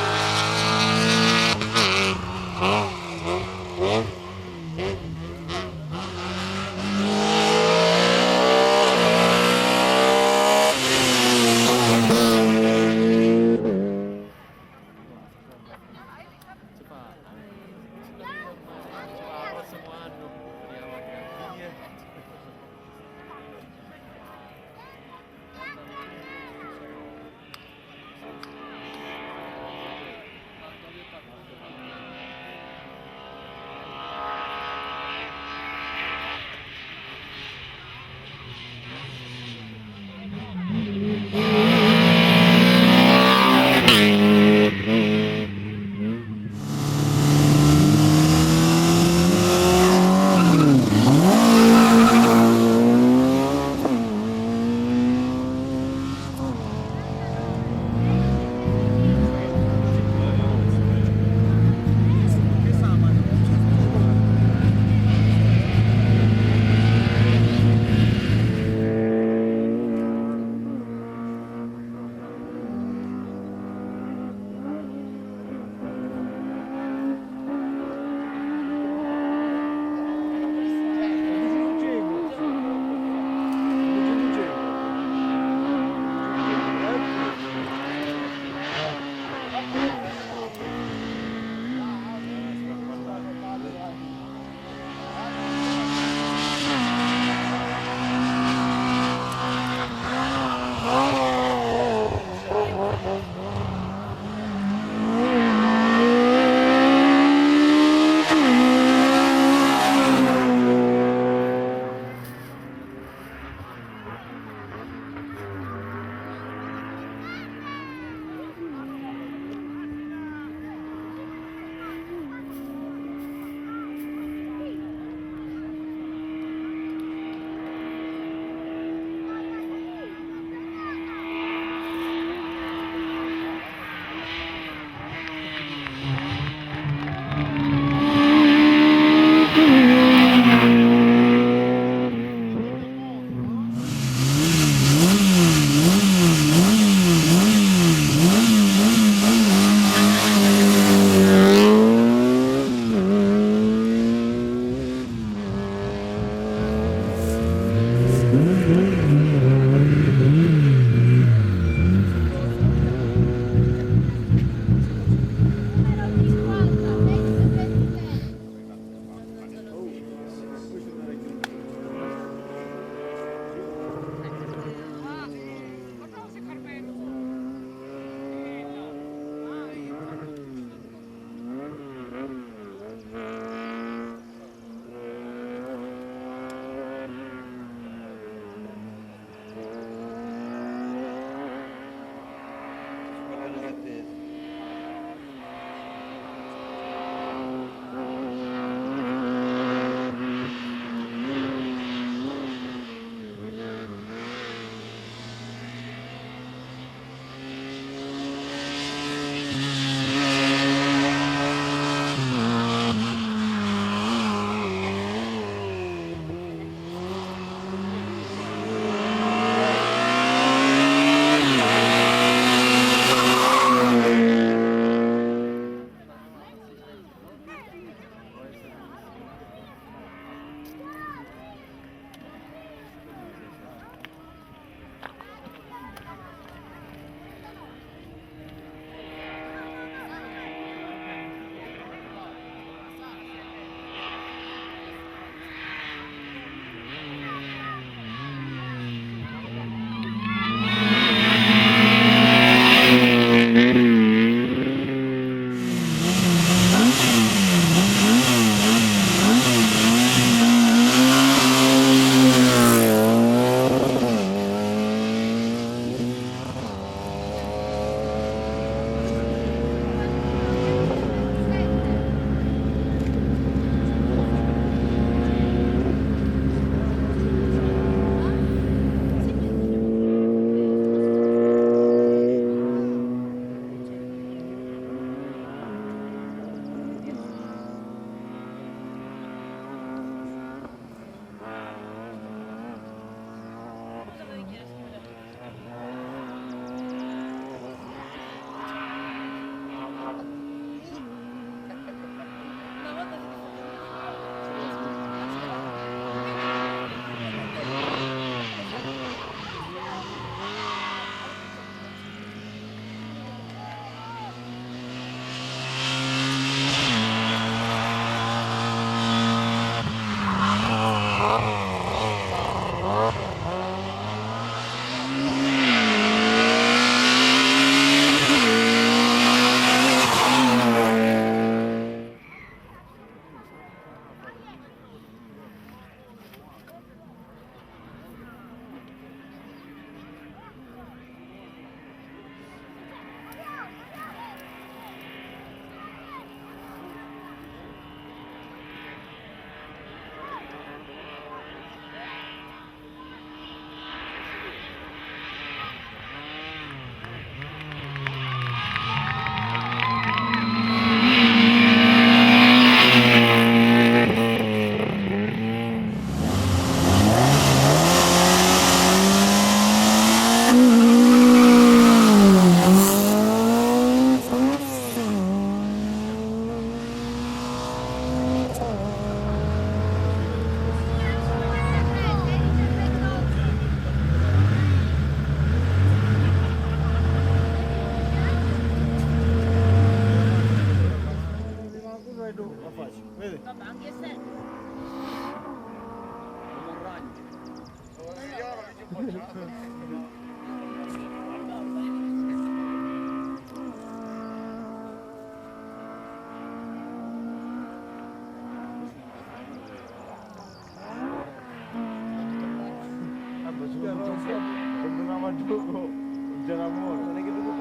Vabbè, anche se... Continuava a gioco, non c'era amore. Non è che vedo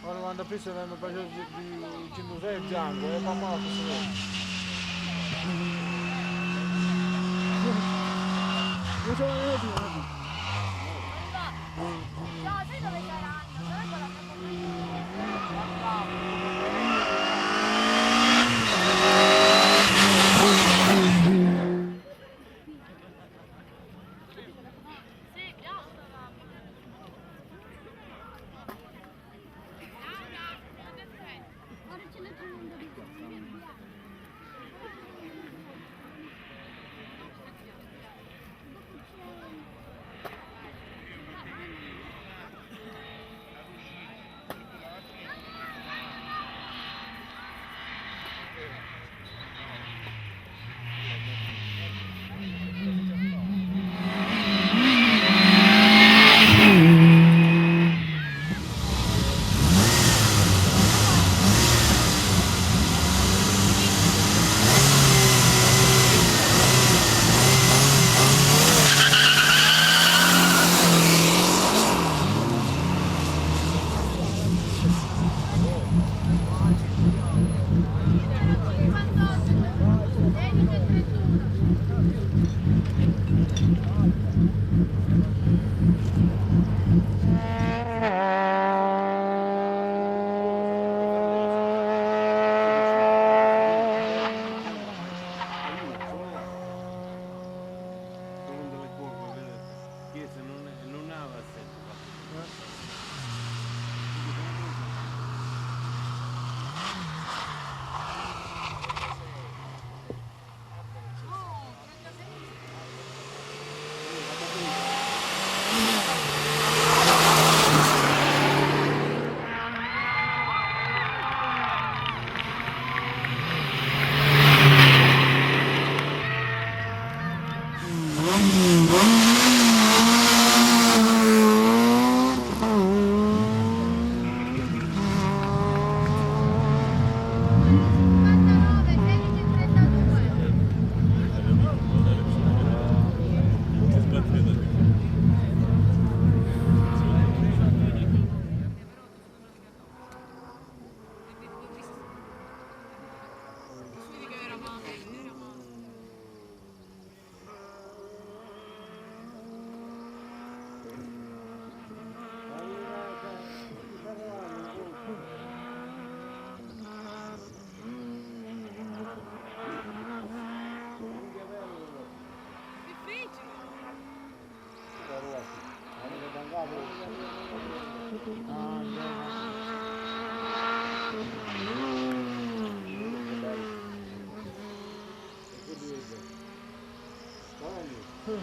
Ora quando penso che mi faccio di 106 bianco e mamma la posso io sono io No, sai dove saranno? Dove con la No,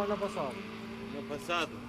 l'ho passato. Ne ho passato.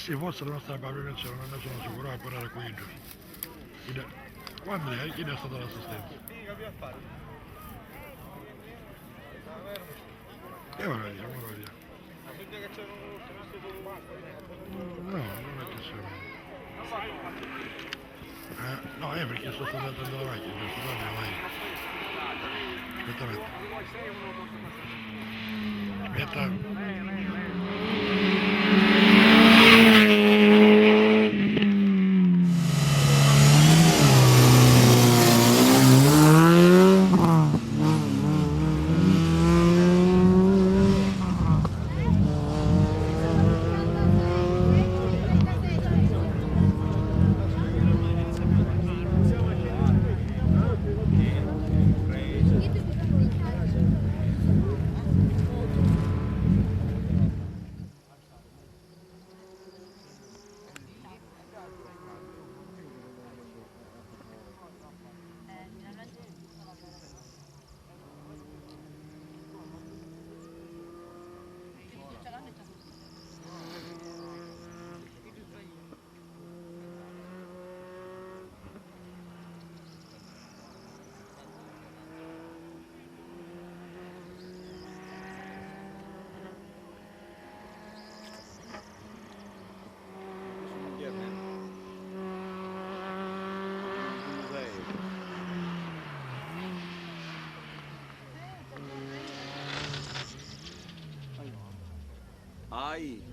Sì, forse la nostra pavimentazione non ne sono sicuro, a guardare qui in giù. Quando è? Chi ne è stata l'assistenza? E ora vediamo, ora vediamo. No, non è che sono. No, è perché sto stato andando la macchina, giusto? Guarda la macchina. Aspetta, aspetta. Ai.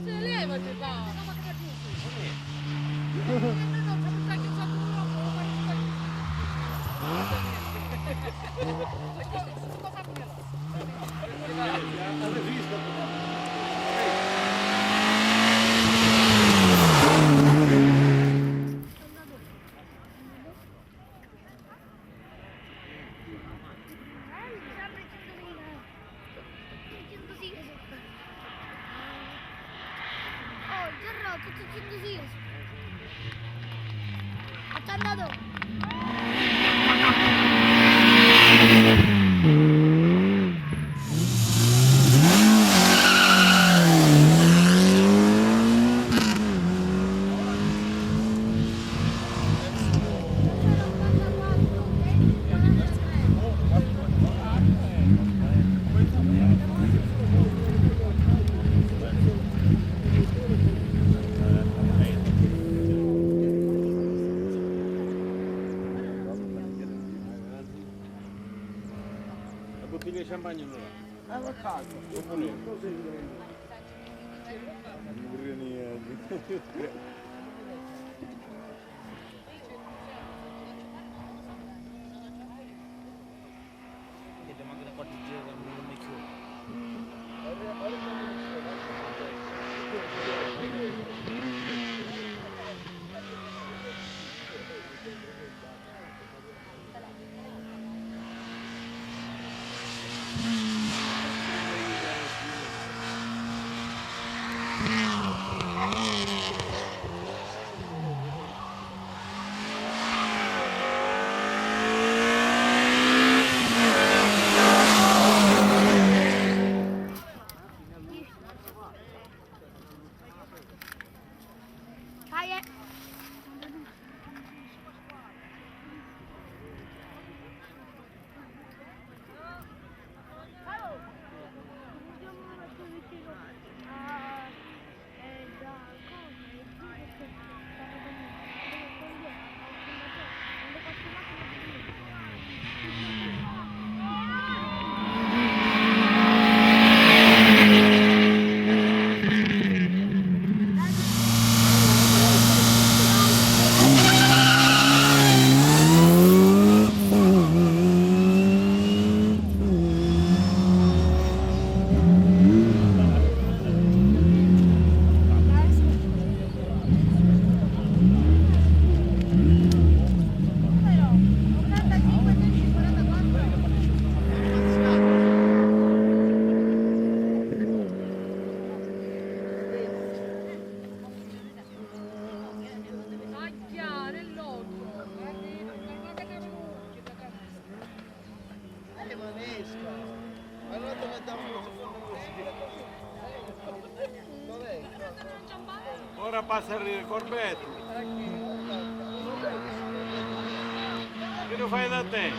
Se levati va! Bottiglia di champagne non va. Avocado. Ora passa il corbetto. Che lo fai da te?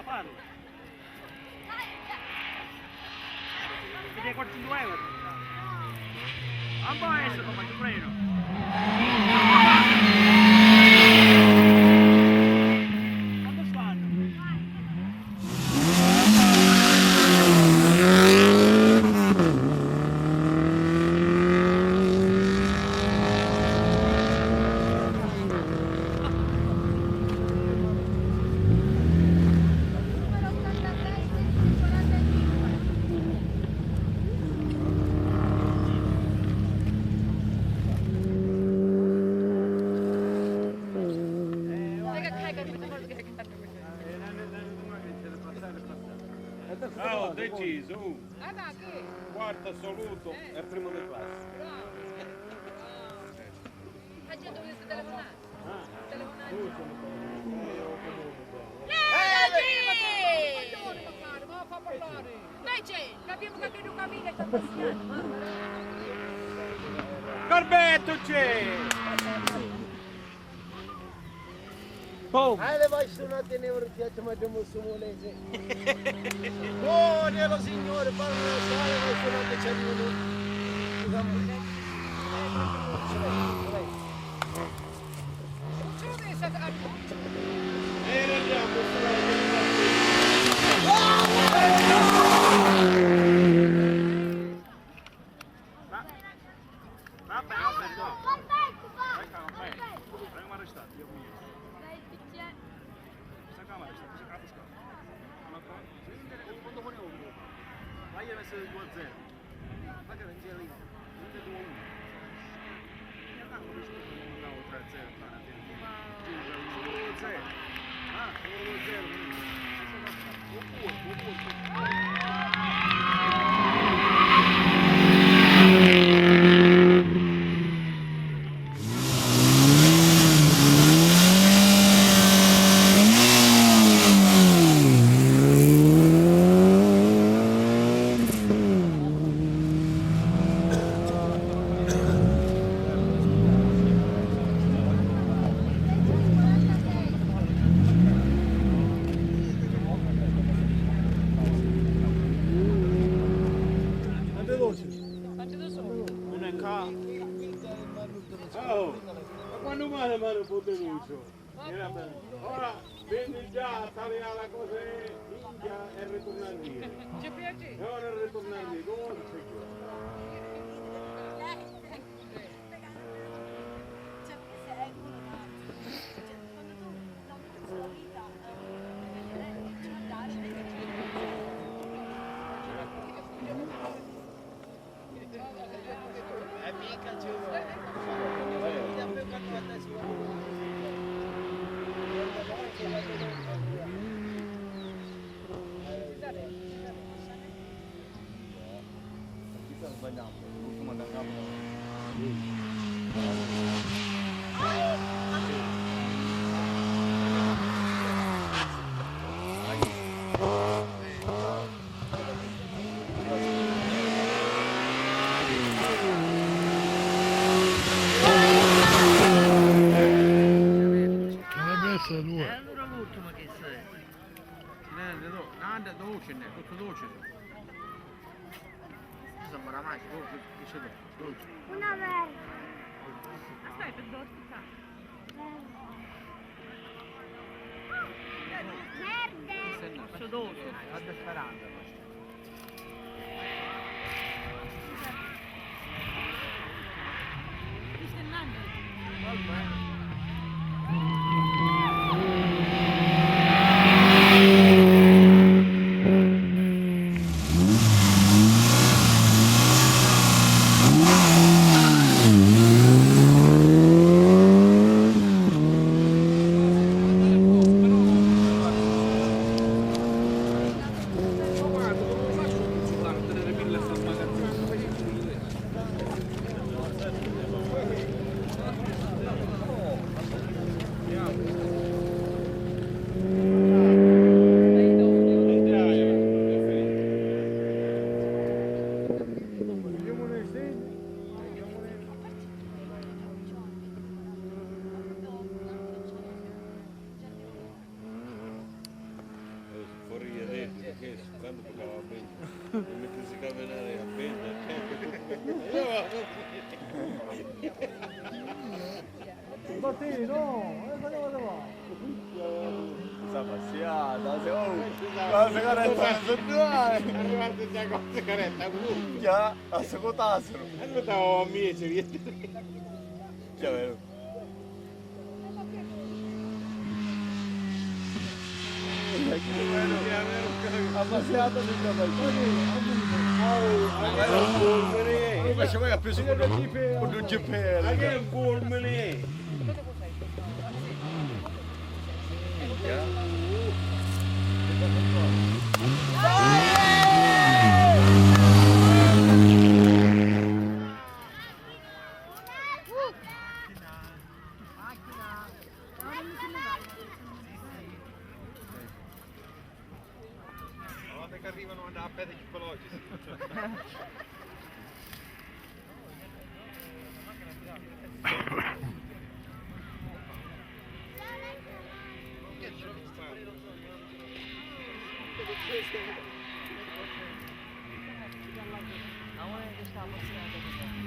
parla. Vedi quanti 2 euro? Un po' adesso, come ti prego. Quanto stanno? Ah, ho deciso. Quarto assoluto e primo di classe. Corbetto c'è! Le vai suonate ne vorrete ma abbiamo su molese. Oh, Dio signore, parla la sala, vai suonate c'è di Oh, ma quando mai mi hanno potuto? Ora vedi già, stare alla cosa India e ritornare via. Ci piace? E ora ritornare via, come c'è più? Allora l'ultima che sei? Nada dolce, tutto dolce. Sembra mai, dolce. Una merda. Aspetta, devo aspettare. Merda! Questo dolce, vado sperando. Questo è Nando. Guarda, Battì, no, cosa va? Sta passiata, se la sigaretta sono due. Arrivate già con la sigaretta, Già, a secotassero. e noi stavamo amici, via. Già, vero. Abbassato di invece poi ha preso con un GPL. Ma che è un fulmine? Guarda che arrivano a pedre ecologici. La vuole che sta passando.